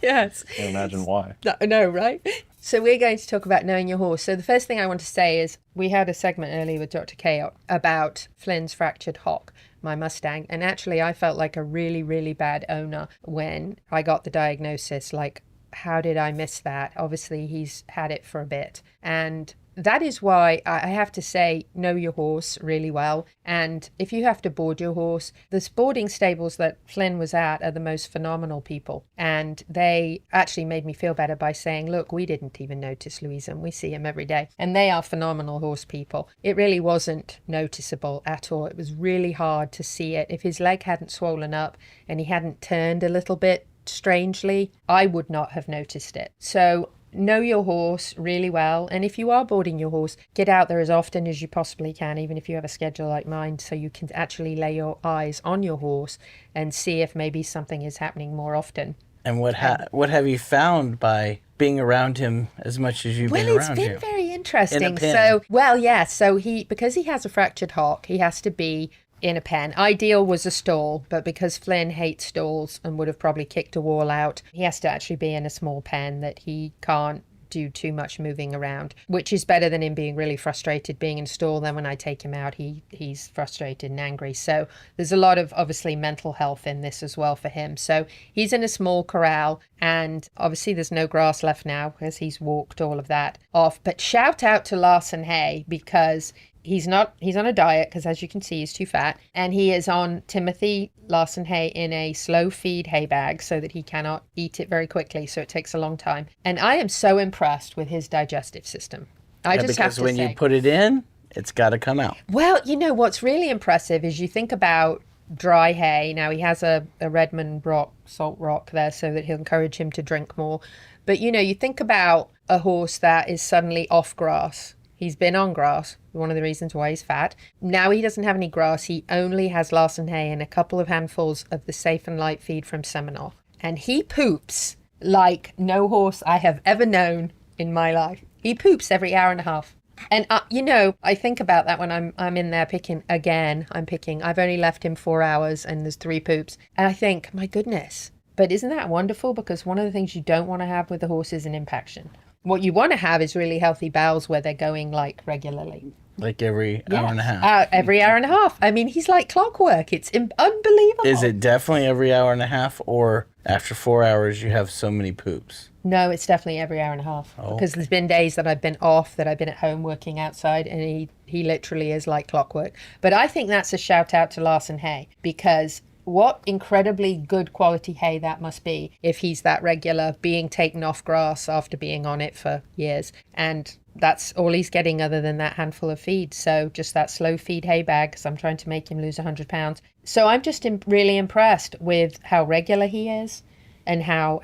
Yes. I can't imagine why. No, right? So we're going to talk about knowing your horse. So the first thing I want to say is we had a segment earlier with Dr. Cato about Flynn's fractured hock, my Mustang. And actually, I felt like a really, really bad owner when I got the diagnosis. Like, how did I miss that? Obviously, he's had it for a bit. And that is why I have to say, know your horse really well. And if you have to board your horse, the boarding stables that Flynn was at are the most phenomenal people. And they actually made me feel better by saying, look, we didn't even notice Louisa, and we see him every day. And they are phenomenal horse people. It really wasn't noticeable at all. It was really hard to see it. If his leg hadn't swollen up and he hadn't turned a little bit strangely, I would not have noticed it. So know your horse really well. And if you are boarding your horse, get out there as often as you possibly can, even if you have a schedule like mine, so you can actually lay your eyes on your horse and see if maybe something is happening more often. And what have you found by being around him as much as you've been around him? Well, it's been very interesting. In a pen. So because he has a fractured hock, he has to be in a pen. Ideal was a stall, but because Flynn hates stalls and would have probably kicked a wall out, he has to actually be in a small pen that he can't do too much moving around, which is better than him being really frustrated being in a stall. Then when I take him out, he's frustrated and angry. So there's a lot of obviously mental health in this as well for him. So he's in a small corral, and obviously there's no grass left now because he's walked all of that off. But shout out to Larson Hay, because he's on a diet because, as you can see, he's too fat, and he is on Timothy Larson hay in a slow feed hay bag so that he cannot eat it very quickly, so it takes a long time. And I am so impressed with his digestive system. I just have to because when say, you put it in, it's got to come out. well, what's really impressive is you think about dry hay. Now, he has a Redmond rock, salt rock there, so that he'll encourage him to drink more. But, you think about a horse that is suddenly off grass. He's been on grass, one of the reasons why he's fat. Now he doesn't have any grass. He only has Larson hay and a couple of handfuls of the Safe and Light feed from Seminole. And he poops like no horse I have ever known in my life. He poops every hour and a half. And, I think about that when I'm in there picking again. I've only left him 4 hours and there's 3 poops. And I think, my goodness. But isn't that wonderful? Because one of the things you don't want to have with the horse is an impaction. What you want to have is really healthy bowels where they're going like regularly. Like every hour and a half. Every hour and a half. I mean, he's like clockwork. It's unbelievable. Is it definitely every hour and a half, or after 4 hours you have so many poops? No, it's definitely every hour and a half. Oh, because there's been days that I've been off, that I've been at home working outside, and he literally is like clockwork. But I think that's a shout out to Larson hay, because what incredibly good quality hay that must be if he's that regular, being taken off grass after being on it for years. And that's all he's getting other than that handful of feed. So just that slow feed hay bag, because I'm trying to make him lose 100 pounds. So I'm just really impressed with how regular he is and how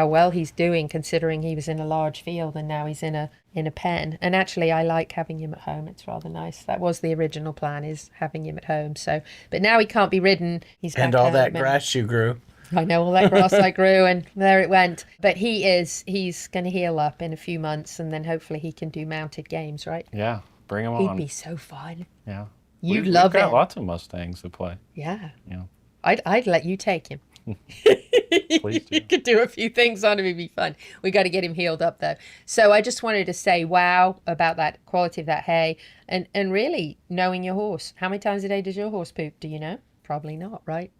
well he's doing, considering he was in a large field and now he's in a pen. And actually, I like having him at home. It's rather nice. That was the original plan, is having him at home. So, but now he can't be ridden. He's back and all home, that grass you grew. I know, all that grass I grew, and there it went. But he's going to heal up in a few months, and then hopefully he can do mounted games, right? Yeah, bring him He'd on. be so fun. Yeah. You'd love we've got it. lots of Mustangs to play. Yeah. Yeah. I'd let you take him. Please do. You could do a few things on him. It'd be fun. We got to get him healed up, though. So I just wanted to say wow about that quality of that hay, and really knowing your horse. How many times a day does your horse poop? Do you know? Probably not, right?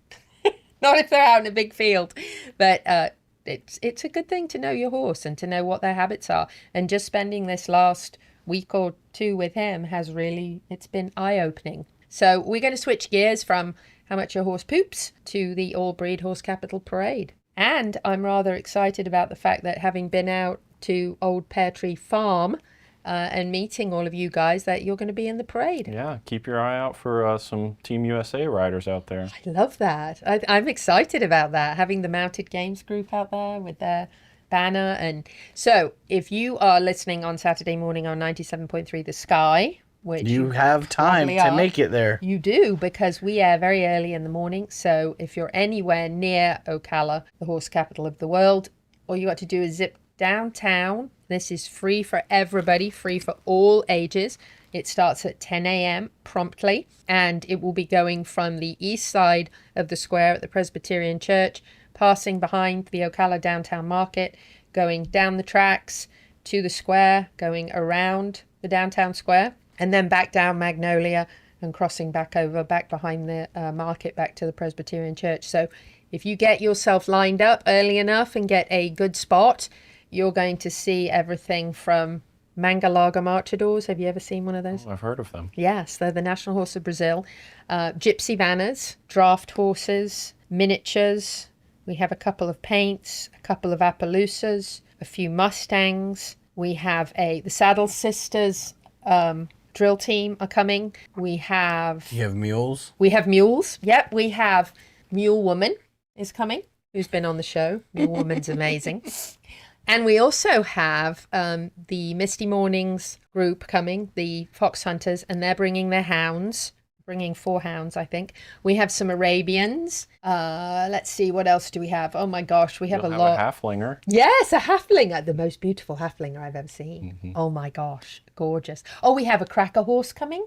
Not if they're out in a big field. But it's a good thing to know your horse and to know what their habits are. And just spending this last week or two with him it's been eye-opening. So we're going to switch gears from how much your horse poops to the all-breed horse capital parade. And I'm rather excited about the fact that, having been out to Old Pear Tree Farm and meeting all of you guys, that you're going to be in the parade. Yeah, keep your eye out for some Team USA riders out there. I love that. I'm excited about that, having the Mounted Games group out there with their banner. And so if you are listening on Saturday morning on 97.3 The Sky, which you have time to make it there. You do, because we air very early in the morning. So if you're anywhere near Ocala, the horse capital of the world, all you got to do is zip downtown. This is free for everybody, free for all ages. It starts at 10 a.m. promptly, and it will be going from the east side of the square at the Presbyterian Church, passing behind the Ocala downtown market, going down the tracks to the square, going around the downtown square, and then back down Magnolia and crossing back behind the market, back to the Presbyterian Church. So if you get yourself lined up early enough and get a good spot, you're going to see everything from Mangalaga Marchadors. Have you ever seen one of those? Oh, I've heard of them. Yes, they're the national horse of Brazil. Gypsy Vanners, draft horses, miniatures. We have a couple of paints, a couple of Appaloosas, a few Mustangs. We have the Saddle Sisters drill team are coming. We have... You have mules? We have mules. Yep, we have Mule Woman is coming, who's been on the show. Mule Woman's amazing. And we also have the Misty Mornings group coming, the Fox Hunters, and they're bringing their hounds, bringing 4 hounds, I think. We have some Arabians. Let's see, what else do we have? Oh my gosh, we have a lot. A halflinger. Yes, a halflinger, the most beautiful halflinger I've ever seen. Mm-hmm. Oh my gosh, gorgeous. Oh, we have a cracker horse coming.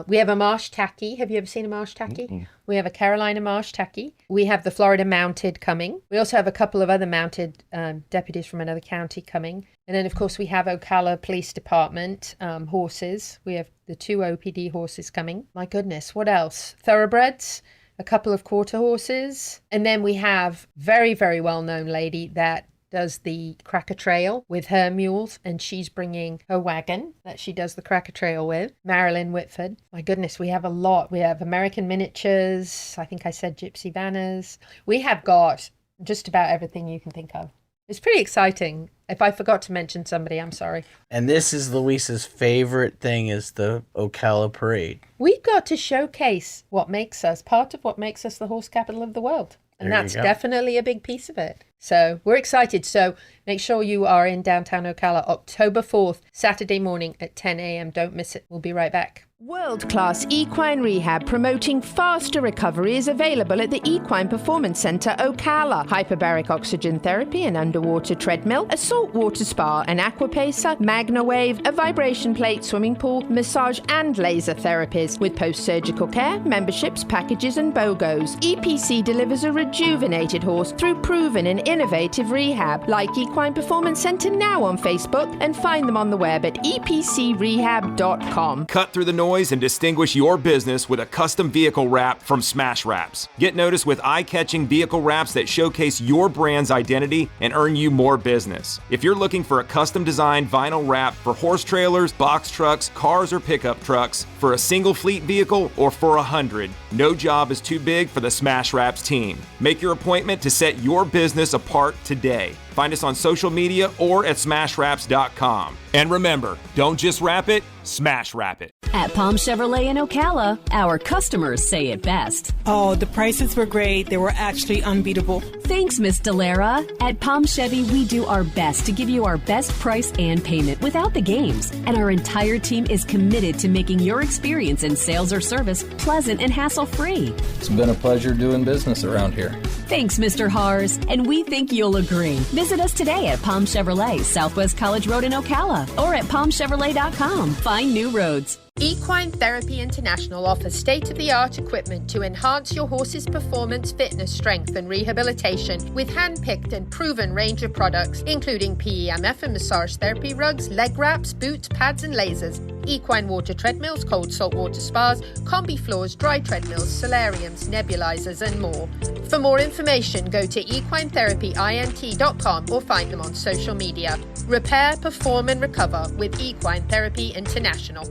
We have a marsh tacky. Have you ever seen a marsh tacky? Mm-hmm. We have a Carolina marsh tacky. We have the Florida mounted coming. We also have a couple of other mounted deputies from another county coming. And then, of course, we have Ocala Police Department horses. We have the 2 OPD horses coming. My goodness, what else? Thoroughbreds, a couple of quarter horses. And then we have very, very well-known lady that does the cracker trail with her mules, and she's bringing her wagon that she does the cracker trail with. Marilyn Whitford. My goodness, we have a lot. We have American miniatures. I think I said gypsy banners. We have got just about everything you can think of. It's pretty exciting. If I forgot to mention somebody, I'm sorry. And this is Louisa's favorite thing, is the Ocala parade. We've got to showcase what makes us, part of what makes us the horse capital of the world. And that's definitely a big piece of it. So we're excited. So make sure you are in downtown Ocala, October 4th, Saturday morning at 10 a.m. Don't miss it. We'll be right back. World-class equine rehab promoting faster recovery is available at the Equine Performance Centre Ocala. Hyperbaric oxygen therapy, an underwater treadmill, a saltwater spa, an aquapacer, MagnaWave, a vibration plate, swimming pool, massage and laser therapies. With post-surgical care, memberships, packages and BOGOs, EPC delivers a rejuvenated horse through proven and innovative rehab. Like Equine Performance Centre now on Facebook and find them on the web at epcrehab.com. Cut through the noise and distinguish your business with a custom vehicle wrap from Smash Wraps. Get noticed with eye-catching vehicle wraps that showcase your brand's identity and earn you more business. If you're looking for a custom designed vinyl wrap for horse trailers, box trucks, cars or pickup trucks, for a single fleet vehicle, or for 100, no job is too big for the Smash Wraps team. Make your appointment to set your business apart today. Find us on social media or at smashwraps.com. And remember, don't just wrap it, smash wrap it. At Palm Chevrolet in Ocala, our customers say it best. Oh, the prices were great. They were actually unbeatable. Thanks, Miss Delara. At Palm Chevy, we do our best to give you our best price and payment without the games. And our entire team is committed to making your experience in sales or service pleasant and hassle-free. It's been a pleasure doing business around here. Thanks, Mr. Hars, and we think you'll agree. Visit us today at Palm Chevrolet, Southwest College Road in Ocala, or at palmchevrolet.com. Find new roads. Equine Therapy International offers state-of-the-art equipment to enhance your horse's performance, fitness, strength and rehabilitation with hand-picked and proven range of products, including PEMF and massage therapy rugs, leg wraps, boots, pads and lasers, equine water treadmills, cold saltwater spas, combi floors, dry treadmills, solariums, nebulizers and more. For more information, go to equinetherapyint.com or find them on social media. Repair, perform and recover with Equine Therapy International.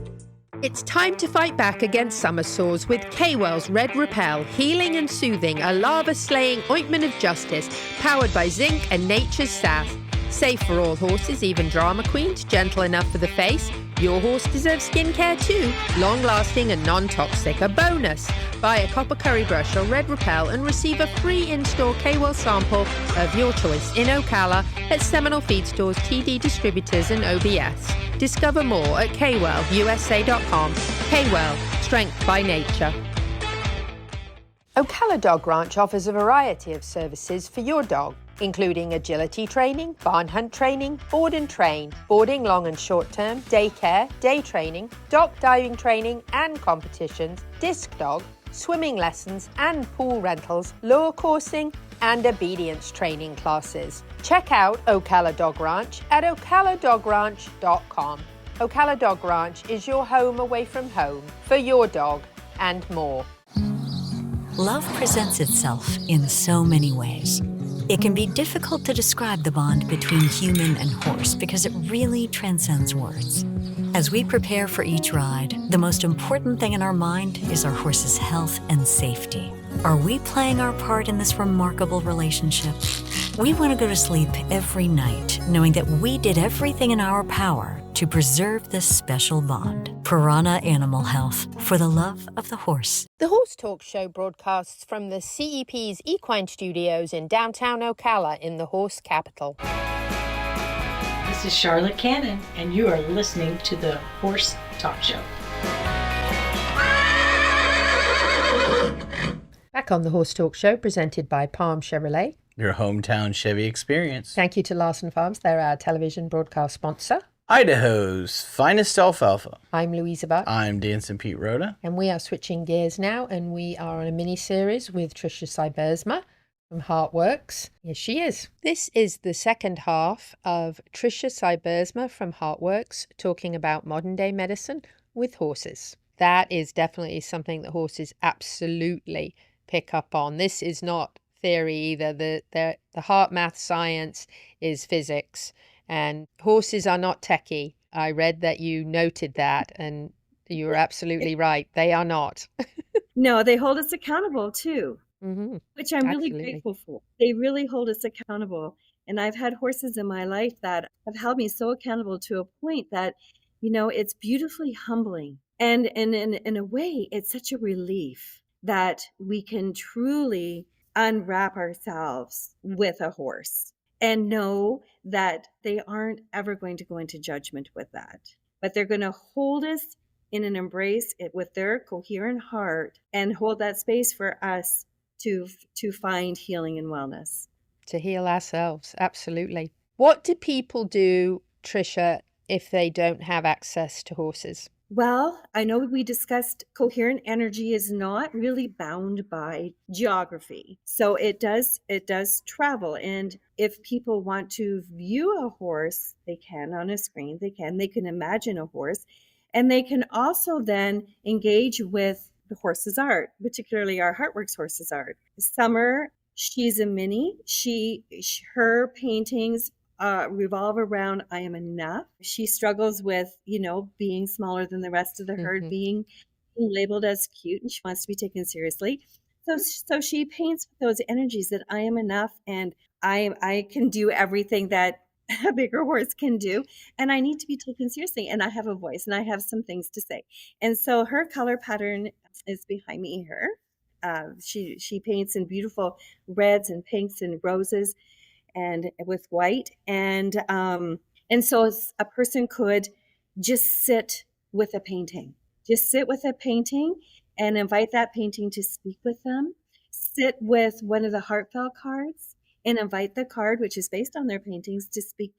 It's time to fight back against summer sores with K-Well's Red Repel, healing and soothing, a lava-slaying ointment of justice, powered by zinc and nature's sass. Safe for all horses, even drama queens, gentle enough for the face. Your horse deserves skincare too, long-lasting and non-toxic. A bonus, buy a copper curry brush or Red Repel and receive a free in-store K-Well sample of your choice in Ocala at Seminole Feed Stores, TD Distributors and OBS. Discover more at kwellusa.com. K-Well, strength by nature. Ocala Dog Ranch offers a variety of services for your dog, including agility training, barn hunt training, board and train, boarding long and short term, daycare, day training, dock diving training and competitions, disc dog, swimming lessons and pool rentals, lure coursing and obedience training classes. Check out Ocala Dog Ranch at ocaladogranch.com. Ocala Dog Ranch is your home away from home for your dog and more. Love presents itself in so many ways. It can be difficult to describe the bond between human and horse because it really transcends words. As we prepare for each ride, the most important thing in our mind is our horse's health and safety. Are we playing our part in this remarkable relationship? We want to go to sleep every night knowing that we did everything in our power to preserve this special bond. Piranha Animal Health, for the love of the horse. The Horse Talk Show broadcasts from the CEP's Equine Studios in downtown Ocala in the horse capital. This is Charlotte Cannon, and you are listening to the Horse Talk Show. Back on the Horse Talk Show, presented by Palm Chevrolet. Your hometown Chevy experience. Thank you to Larson Farms. They're our television broadcast sponsor. Idaho's finest alfalfa. I'm Louisa Barton. I'm Dancing Pete Rhoda. And we are switching gears now, and we are on a mini-series with Tricia Cybersma from Heartworks. Yes, she is. This is the second half of Tricia Cybersma from Heartworks talking about modern-day medicine with horses. That is definitely something that horses absolutely pick up on. This is not theory either. The heart math science is physics, and horses are not techie. I read that you noted that, and you were absolutely right. They are not. No, they hold us accountable too, which I'm really Absolutely. grateful for. They really hold us accountable. And I've had horses in my life that have held me so accountable to a point that, it's beautifully humbling. And in a way, it's such a relief that we can truly unwrap ourselves with a horse and know that they aren't ever going to go into judgment with that, but they're going to hold us in an embrace with their coherent heart and hold that space for us to find healing and wellness. To heal ourselves, absolutely. What do people do, Tricia, if they don't have access to horses? Well, I know we discussed coherent energy is not really bound by geography. So it does travel. And if people want to view a horse, they can on a screen, they can imagine a horse, and they can also then engage with the horse's art, particularly our Heartworks horse's art. Summer, she's a mini. Her paintings revolve around I am enough. She struggles with, being smaller than the rest of the herd, being labeled as cute, and she wants to be taken seriously. So she paints with those energies that I am enough, and I can do everything that a bigger horse can do, and I need to be taken seriously, and I have a voice, and I have some things to say. And so her color pattern is behind me here. She paints in beautiful reds and pinks and roses, and with white, and so a person could just sit with a painting, and invite that painting to speak with them. Sit with one of the heartfelt cards and invite the card, which is based on their paintings, to speak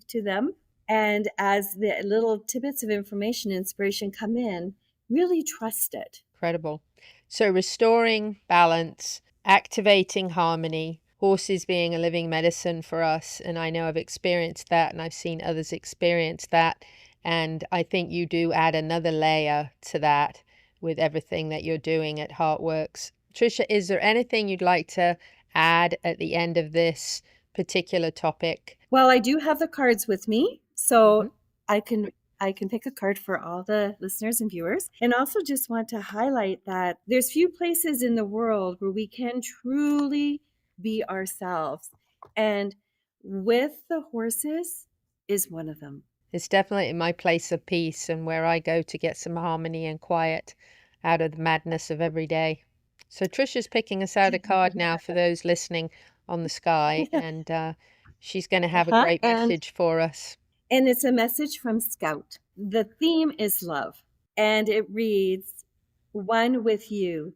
to them. And as the little tidbits of information, inspiration come in, really trust it. Incredible. So restoring balance, activating harmony, horses being a living medicine for us. And I know I've experienced that, and I've seen others experience that. And I think you do add another layer to that with everything that you're doing at Heartworks. Tricia, is there anything you'd like to add at the end of this particular topic? Well, I do have the cards with me, so I can pick a card for all the listeners and viewers. And also just want to highlight that there's few places in the world where we can truly be ourselves. And with the horses is one of them. It's definitely my place of peace and where I go to get some harmony and quiet out of the madness of every day. So Tricia's picking us out a card now for those listening on the sky, and she's going to have a great message for us. And it's a message from Scout. The theme is love, and it reads, "One with you.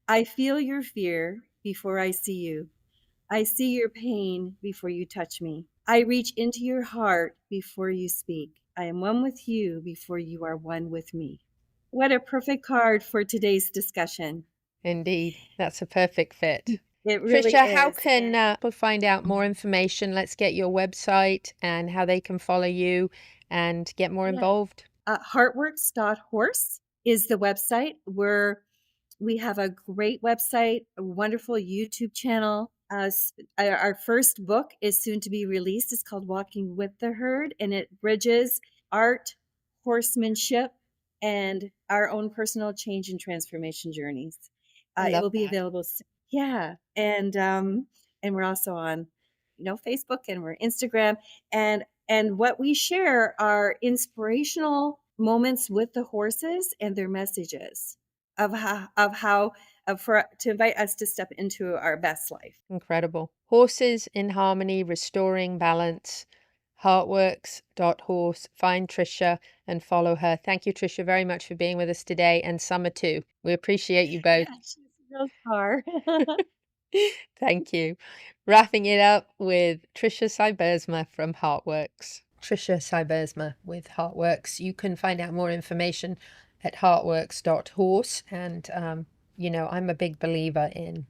I feel your fear before I see you. I see your pain before you touch me. I reach into your heart before you speak. I am one with you before you are one with me." What a perfect card for today's discussion. Indeed, that's a perfect fit. It really Tricia, is. how can people find out more information? Let's get your website and how they can follow you and get more involved. Heartworks.horse is the website, where we have a great website, a wonderful YouTube channel. Our first book is soon to be released. It's called Walking with the Herd, and it bridges art, horsemanship, and our own personal change and transformation journeys. It will be available. Yeah. And we're also on, Facebook, and we're Instagram, and what we share are inspirational moments with the horses and their messages to invite us to step into our best life. Incredible. Horses in Harmony, Restoring Balance, heartworks.horse. Find Tricia and follow her. Thank you, Tricia, very much for being with us today, and Summer too. We appreciate you both. Yeah, she's a real star. Thank you. Wrapping it up with Tricia Cybersma from Heartworks. Tricia Cybersma with Heartworks. You can find out more information at heartworks.horse. And, I'm a big believer in,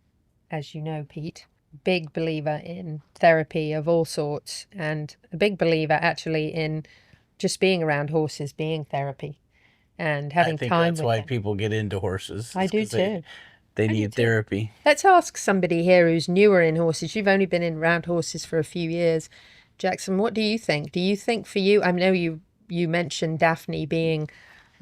as you know, Pete, big believer in therapy of all sorts, and a big believer actually in just being around horses being therapy and having time with them. I think that's why people get into horses. I do too. They need therapy. Let's ask somebody here who's newer in horses. You've only been around horses for a few years. Jackson, what do you think? Do you think for you, I know you mentioned Daphne being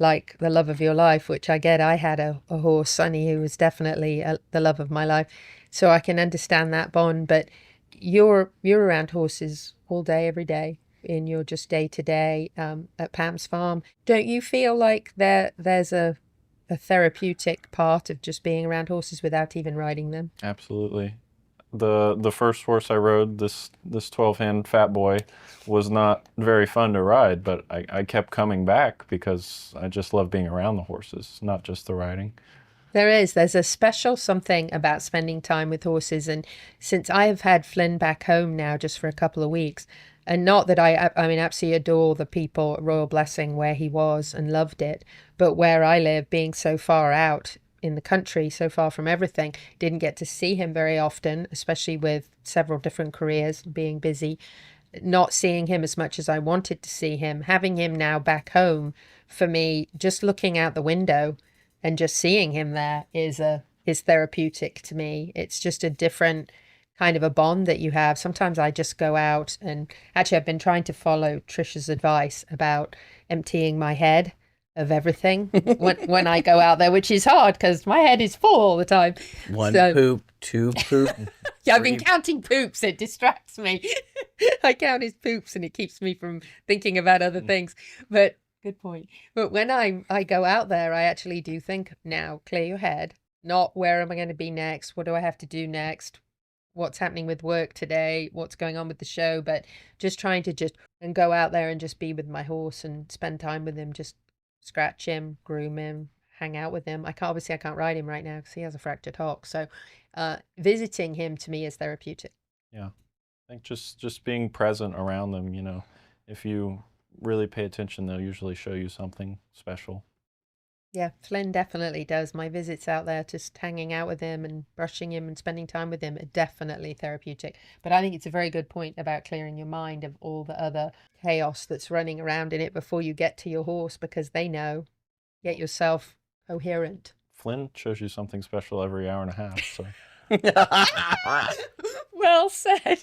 like the love of your life, which I get. I had a horse, Sonny, who was definitely the love of my life. So I can understand that bond. But you're around horses all day, every day, in your just day-to-day at Pam's farm. Don't you feel like there's a therapeutic part of just being around horses without even riding them? Absolutely. The first horse I rode, this 12-hand fat boy, was not very fun to ride, but I kept coming back because I just love being around the horses, not just the riding. There's a special something about spending time with horses. And since I have had Flynn back home now just for a couple of weeks, and not that I mean, absolutely adore the people at Royal Blessing where he was and loved it, but where I live, being so far out in the country, so far from everything, didn't get to see him very often, especially with several different careers, being busy, not seeing him as much as I wanted to see him. Having him now back home, for me, just looking out the window and just seeing him there is therapeutic to me. It's just a different kind of a bond that you have. Sometimes I just go out, and actually I've been trying to follow Trisha's advice about emptying my head of everything when I go out there, which is hard because my head is full all the time. One poop, two poop. Yeah, I've been counting poops. It distracts me. I count his poops and it keeps me from thinking about other things. But good point. But when I go out there, I actually do think, now clear your head, not where am I going to be next? What do I have to do next? What's happening with work today? What's going on with the show? But just trying to and go out there and just be with my horse and spend time with him, just scratch him, groom him, hang out with him. I can't ride him right now because he has a fractured hock. So visiting him to me is therapeutic. Yeah, I think just being present around them, if you really pay attention, they'll usually show you something special. Yeah, Flynn definitely does. My visits out there, just hanging out with him and brushing him and spending time with him, are definitely therapeutic. But I think it's a very good point about clearing your mind of all the other chaos that's running around in it before you get to your horse, because they know, get yourself coherent. Flynn shows you something special every hour and a half. So. Well said.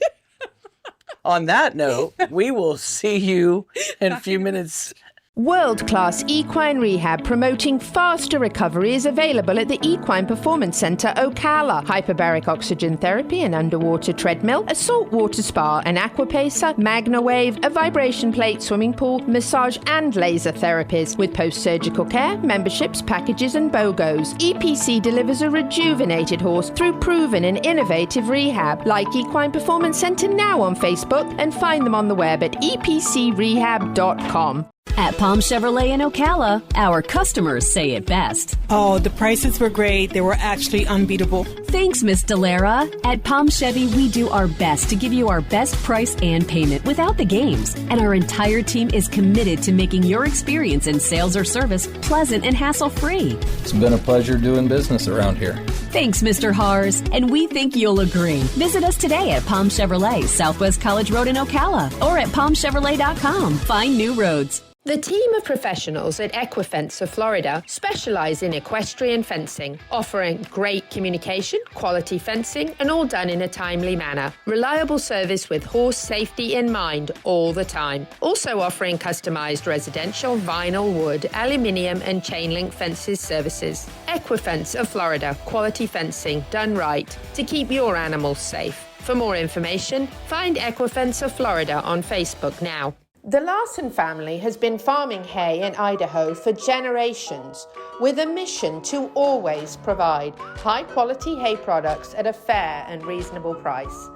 On that note, we will see you in a few minutes. World-class equine rehab promoting faster recovery is available at the Equine Performance Centre, Ocala. Hyperbaric oxygen therapy, an underwater treadmill, a saltwater spa, an aquapacer, MagnaWave, a vibration plate, swimming pool, massage and laser therapies. With post-surgical care, memberships, packages and BOGOs, EPC delivers a rejuvenated horse through proven and innovative rehab. Like Equine Performance Centre now on Facebook and find them on the web at epcrehab.com. At Palm Chevrolet in Ocala, our customers say it best. Oh, the prices were great. They were actually unbeatable. Thanks, Miss Delara. At Palm Chevy, we do our best to give you our best price and payment without the games. And our entire team is committed to making your experience in sales or service pleasant and hassle-free. It's been a pleasure doing business around here. Thanks, Mr. Hars. And we think you'll agree. Visit us today at Palm Chevrolet, Southwest College Road in Ocala, or at palmchevrolet.com. Find new roads. The team of professionals at Equifence of Florida specialize in equestrian fencing, offering great communication, quality fencing, and all done in a timely manner. Reliable service with horse safety in mind all the time. Also offering customized residential, vinyl, wood, aluminium, and chain link fences services. Equifence of Florida, quality fencing done right to keep your animals safe. For more information, find Equifence of Florida on Facebook now. The Larson family has been farming hay in Idaho for generations with a mission to always provide high-quality hay products at a fair and reasonable price.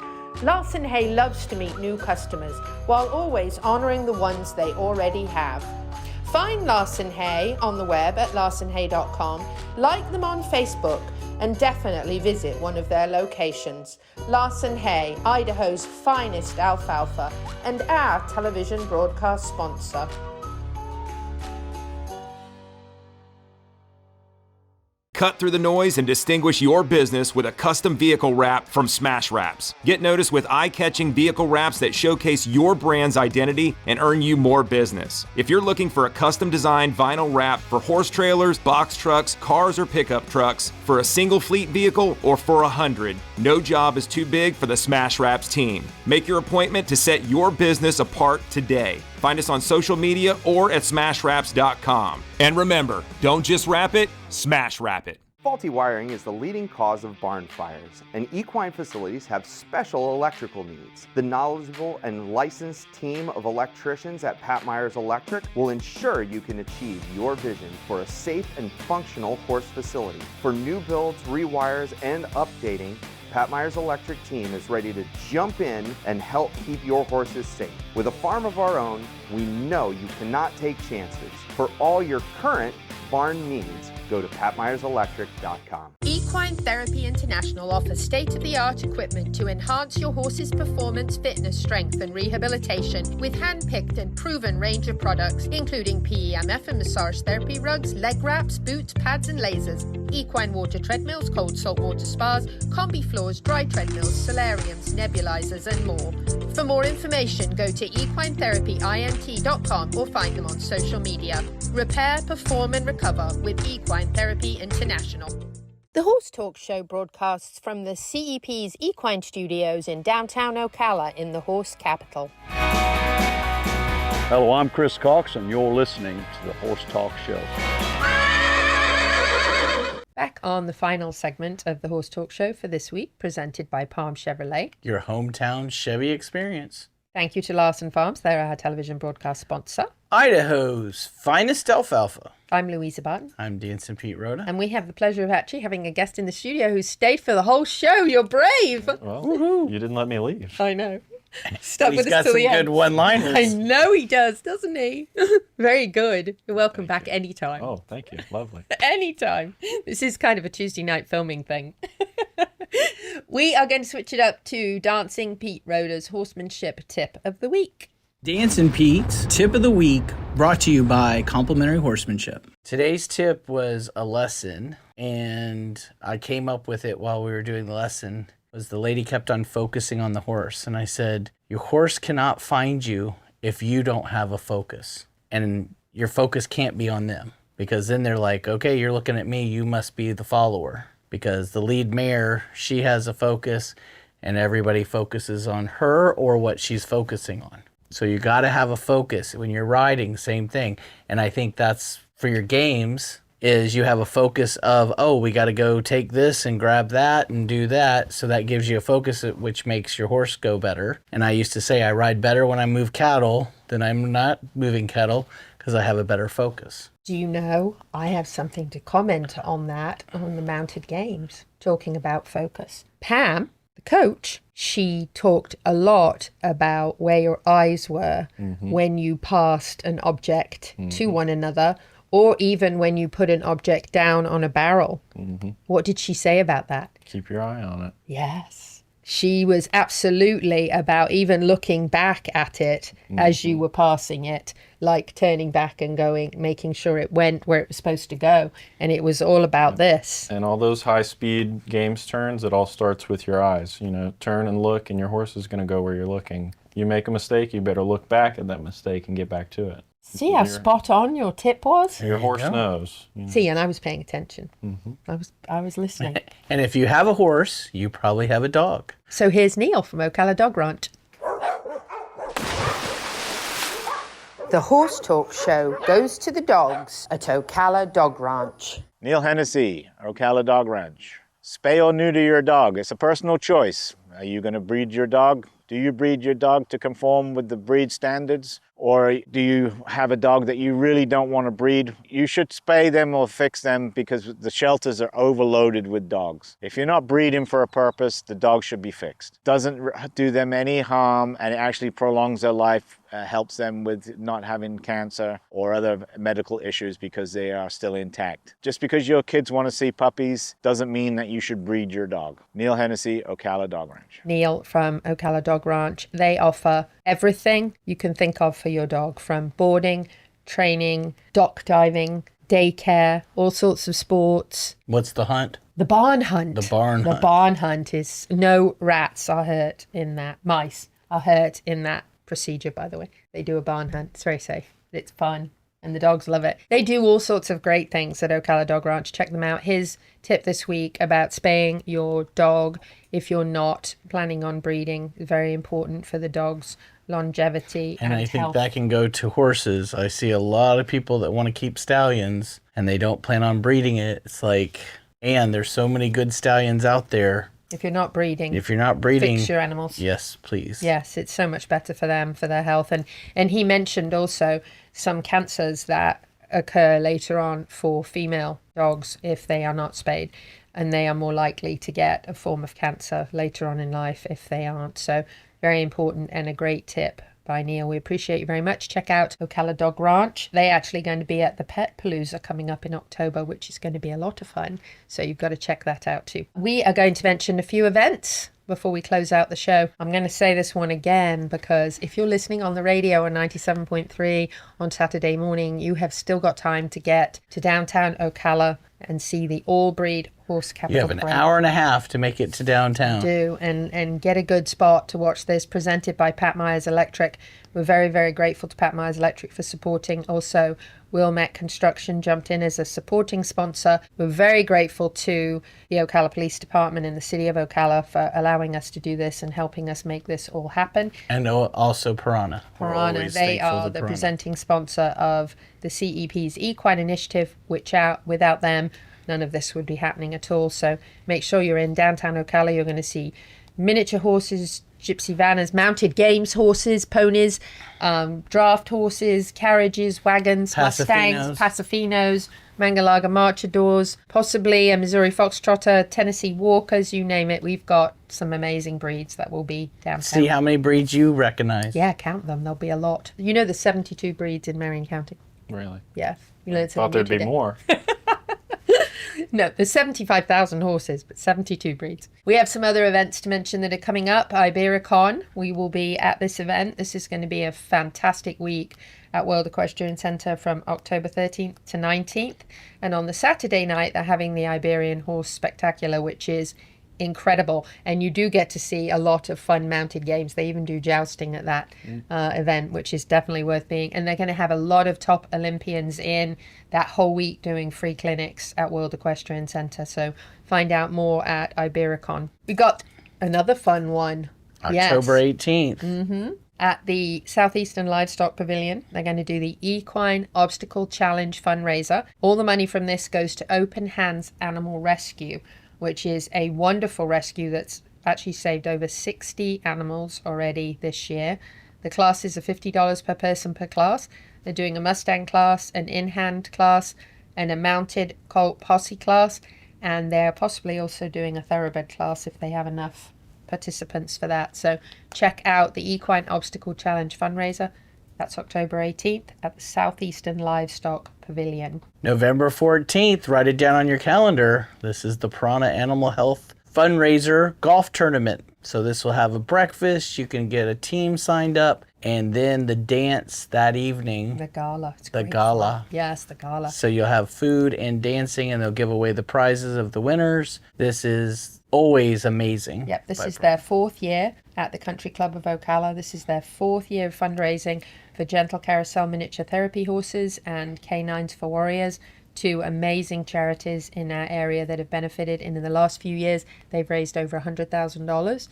Larson Hay loves to meet new customers while always honoring the ones they already have. Find Larson Hay on the web at larsonhay.com, like them on Facebook, and definitely visit one of their locations. Larson Hay, Idaho's finest alfalfa, and our television broadcast sponsor. Cut through the noise and distinguish your business with a custom vehicle wrap from Smash Wraps. Get noticed with eye-catching vehicle wraps that showcase your brand's identity and earn you more business. If you're looking for a custom-designed vinyl wrap for horse trailers, box trucks, cars, or pickup trucks, for a single fleet vehicle, or for 100, no job is too big for the Smash Wraps team. Make your appointment to set your business apart today. Find us on social media or at smashwraps.com. And remember, don't just wrap it, smash wrap it. Faulty wiring is the leading cause of barn fires, and equine facilities have special electrical needs. The knowledgeable and licensed team of electricians at Pat Myers Electric will ensure you can achieve your vision for a safe and functional horse facility. For new builds, rewires, and updating, Pat Myers Electric team is ready to jump in and help keep your horses safe. With a farm of our own, we know you cannot take chances. For all your current barn needs, go to patmyerselectric.com. Equine Therapy International offers state-of-the-art equipment to enhance your horse's performance, fitness, strength, and rehabilitation with hand-picked and proven range of products, including PEMF and massage therapy rugs, leg wraps, boots, pads, and lasers, equine water treadmills, cold saltwater spas, combi floors, dry treadmills, solariums, nebulizers, and more. For more information, go to equinetherapyint.com or find them on social media. Repair, perform, and recover with Equine Therapy International. The Horse Talk Show broadcasts from the CEP's Equine Studios in downtown Ocala in the horse capital. Hello, I'm Chris Cox, and you're listening to the Horse Talk Show. Back on the final segment of the Horse Talk Show for this week, presented by Palm Chevrolet. Your hometown Chevy experience. Thank you to Larson Farms. They're our television broadcast sponsor. Idaho's finest alfalfa. I'm Louisa Barton. I'm Dancing Pete Rhoda. And we have the pleasure of actually having a guest in the studio who stayed for the whole show. You're brave. Well, you didn't let me leave. I know. Stuck with He's us got till some the end. good one-liners. I know he does, doesn't he? Very good. You're welcome back anytime. Oh, thank you. Lovely. Anytime. This is kind of a Tuesday night filming thing. We are going to switch it up to Dancing Pete Rhoda's horsemanship tip of the week. Dancing Pete's tip of the week, brought to you by Complimentary Horsemanship. Today's tip was a lesson, and I came up with it while we were doing the lesson. Was the lady kept on focusing on the horse, and I said, your horse cannot find you if you don't have a focus, and your focus can't be on them, because then they're like, okay, you're looking at me, you must be the follower, because the lead mare, she has a focus, and everybody focuses on her or what she's focusing on. So you got to have a focus when you're riding, same thing. And I think that's for your games, is you have a focus of, oh, we got to go take this and grab that and do that. So that gives you a focus which makes your horse go better. And I used to say I ride better when I move cattle than I'm not moving cattle because I have a better focus. Do you know, I have something to comment on that on the mounted games, talking about focus. Pam, the coach, she talked a lot about where your eyes were when you passed an object to one another, or even when you put an object down on a barrel. What did she say about that? Keep your eye on it. Yes. She was absolutely about even looking back at it as you were passing it, like turning back and going, making sure it went where it was supposed to go. And it was all about this. And all those high-speed games turns, it all starts with your eyes. You know, turn and look, and your horse is going to go where you're looking. You make a mistake, you better look back at that mistake and get back to it. See how spot on your tip was? Your horse knows. You know. See, and I was paying attention. I was listening. And if you have a horse, you probably have a dog. So here's Neil from Ocala Dog Ranch. The Horse Talk Show goes to the dogs at Ocala Dog Ranch. Neil Hennessy, Ocala Dog Ranch. Spay or neuter your dog. It's a personal choice. Are you going to breed your dog? Do you breed your dog to conform with the breed standards? Or do you have a dog that you really don't want to breed? You should spay them or fix them because the shelters are overloaded with dogs. If you're not breeding for a purpose, the dog should be fixed. Doesn't do them any harm, and it actually prolongs their life, helps them with not having cancer or other medical issues because they are still intact. Just because your kids want to see puppies doesn't mean that you should breed your dog. Neil Hennessy, Ocala Dog Ranch. Neil from Ocala Dog Ranch. They offer everything you can think of for your dog, from boarding, training, dock diving, daycare, all sorts of sports. What's the hunt? The barn hunt. The barn hunt. The barn hunt is no rats are hurt in that. Mice are hurt in that procedure, by the way. They do a barn hunt. It's very safe. It's fun. And the dogs love it. They do all sorts of great things at Ocala Dog Ranch. Check them out. His tip this week about spaying your dog if you're not planning on breeding is very important for the dog's longevity and I think health. that can go to horses. I see a lot of people that want to keep stallions and they don't plan on breeding it. It's like, and there's so many good stallions out there. If you're not breeding, fix your animals. Yes, please. Yes, it's so much better for them, for their health. And he mentioned also some cancers that occur later on for female dogs if they are not spayed. And they are more likely to get a form of cancer later on in life if they aren't. So very important and a great tip by Neil. We appreciate you very much. Check out Ocala Dog Ranch. They're actually going to be at the Pet Palooza coming up in October, which is going to be a lot of fun. So you've got to check that out too. We are going to mention a few events before we close out the show. I'm going to say this one again because if you're listening on the radio on 97.3 on Saturday morning, you have still got time to get to downtown Ocala and see the all-breed horse capital. You have an hour and a half to make it to downtown. Do and get a good spot to watch this, presented by Pat Myers Electric. We're very, very grateful to Pat Myers Electric for supporting. Also, Wilmette Construction jumped in as a supporting sponsor. We're very grateful to the Ocala Police Department and the City of Ocala for allowing us to do this and helping us make this all happen. And also Piranha. Piranha, they are the presenting sponsor of the CEP's Equine Initiative, which without them, none of this would be happening at all. So make sure you're in downtown Ocala. You're going to see miniature horses, gypsy vanners, mounted games horses, ponies, draft horses, carriages, wagons, Mustangs, Pasafinos, Mangalaga Marchadors, possibly a Missouri Foxtrotter, Tennessee Walkers, you name it. We've got some amazing breeds that will be downtown. See how many breeds you recognize. Yeah, count them. There'll be a lot. You know there's 72 breeds in Marion County. Really? Yeah. You learned thought there'd be more. No, there's 75,000 horses, but 72 breeds. We have some other events to mention that are coming up. Ibericon, we will be at this event. This is going to be a fantastic week at World Equestrian Centre from October 13th to 19th. And on the Saturday night, they're having the Iberian Horse Spectacular, which is incredible. And you do get to see a lot of fun mounted games. They even do jousting at that event, which is definitely worth being. And they're going to have a lot of top Olympians in that whole week doing free clinics at World Equestrian Centre. So find out more at Ibericon. We got another fun one. October 18th. Mm-hmm. At the Southeastern Livestock Pavilion, they're going to do the Equine Obstacle Challenge fundraiser. All the money from this goes to Open Hands Animal Rescue, which is a wonderful rescue that's actually saved over 60 animals already this year. The classes are $50 per person per class. They're doing a Mustang class, an in-hand class, and a mounted colt posse class, and they're possibly also doing a thoroughbred class if they have enough participants for that. So check out the Equine Obstacle Challenge fundraiser. That's October 18th at the Southeastern Livestock Pavilion. November 14th, write it down on your calendar. This is the Piranha Animal Health Fundraiser Golf Tournament. So this will have a breakfast, you can get a team signed up, and then the dance that evening. The gala. It's the great gala. fun. Yes, the gala. So you'll have food and dancing, and they'll give away the prizes of the winners. This is always amazing. Yep, this is their fourth year at the Country Club of Ocala. This is their fourth year of fundraising for Gentle Carousel Miniature Therapy Horses and Canines for Warriors, two amazing charities in our area that have benefited. And in the last few years, they've raised over $100,000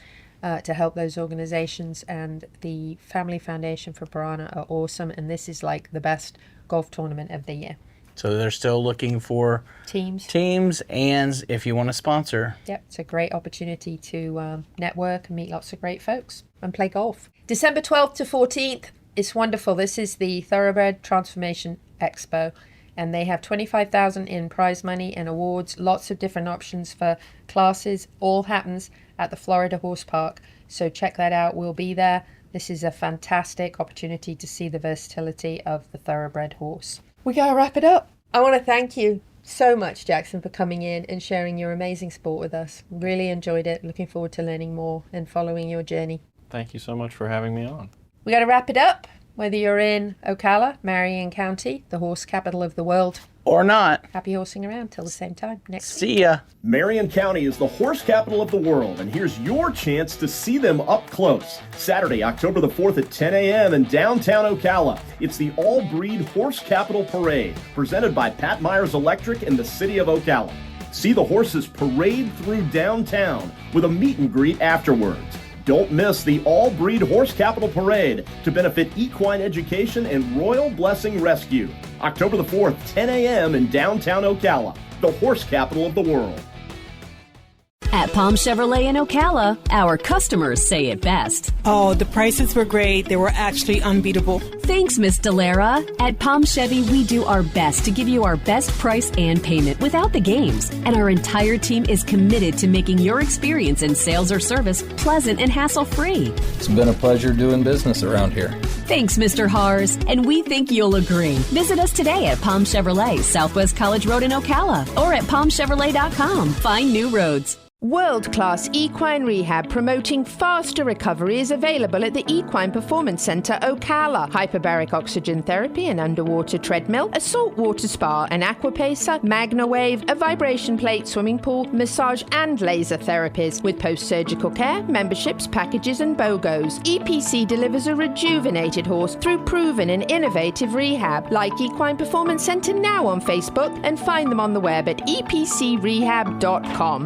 to help those organizations. And the Family Foundation for Piranha are awesome. And this is like the best golf tournament of the year. So they're still looking for teams, and if you want to sponsor. Yep, it's a great opportunity to network and meet lots of great folks and play golf. December 12th to 14th, it's wonderful. This is the Thoroughbred Transformation Expo, and they have $25,000 in prize money and awards, lots of different options for classes. All happens at the Florida Horse Park, so check that out. We'll be there. This is a fantastic opportunity to see the versatility of the thoroughbred horse. We gotta wrap it up. I want to thank you so much, Jackson, for coming in and sharing your amazing sport with us. Really enjoyed it. Looking forward to learning more and following your journey. Thank you so much for having me on. We got to wrap it up. Whether you're in Ocala, Marion County, the horse capital of the world, Or not. Happy horsing around till the same time next week. See ya. Marion County is the horse capital of the world, and here's your chance to see them up close. Saturday, October the 4th at 10 a.m. in downtown Ocala. It's the All-Breed Horse Capital Parade, presented by Pat Myers Electric in the city of Ocala. See the horses parade through downtown with a meet and greet afterwards. Don't miss the All-Breed Horse Capital Parade to benefit equine education and Royal Blessing Rescue. October the 4th, 10 a.m. in downtown Ocala, the horse capital of the world. At Palm Chevrolet in Ocala, our customers say it best. Oh, the prices were great. They were actually unbeatable. Thanks, Miss Delara. At Palm Chevy, we do our best to give you our best price and payment without the games. And our entire team is committed to making your experience in sales or service pleasant and hassle-free. It's been a pleasure doing business around here. Thanks, Mr. Hars, and we think you'll agree. Visit us today at Palm Chevrolet, Southwest College Road in Ocala, or at palmchevrolet.com. Find new roads. World-class equine rehab promoting faster recovery is available at the Equine Performance Center Ocala. Hyperbaric oxygen therapy, an underwater treadmill, a saltwater spa, an aquapacer, MagnaWave, a vibration plate, swimming pool, massage and laser therapies with post-surgical care, memberships, packages and BOGOs. EPC delivers a rejuvenated horse through proven and innovative rehab. Like Equine Performance Center now on Facebook and find them on the web at epcrehab.com.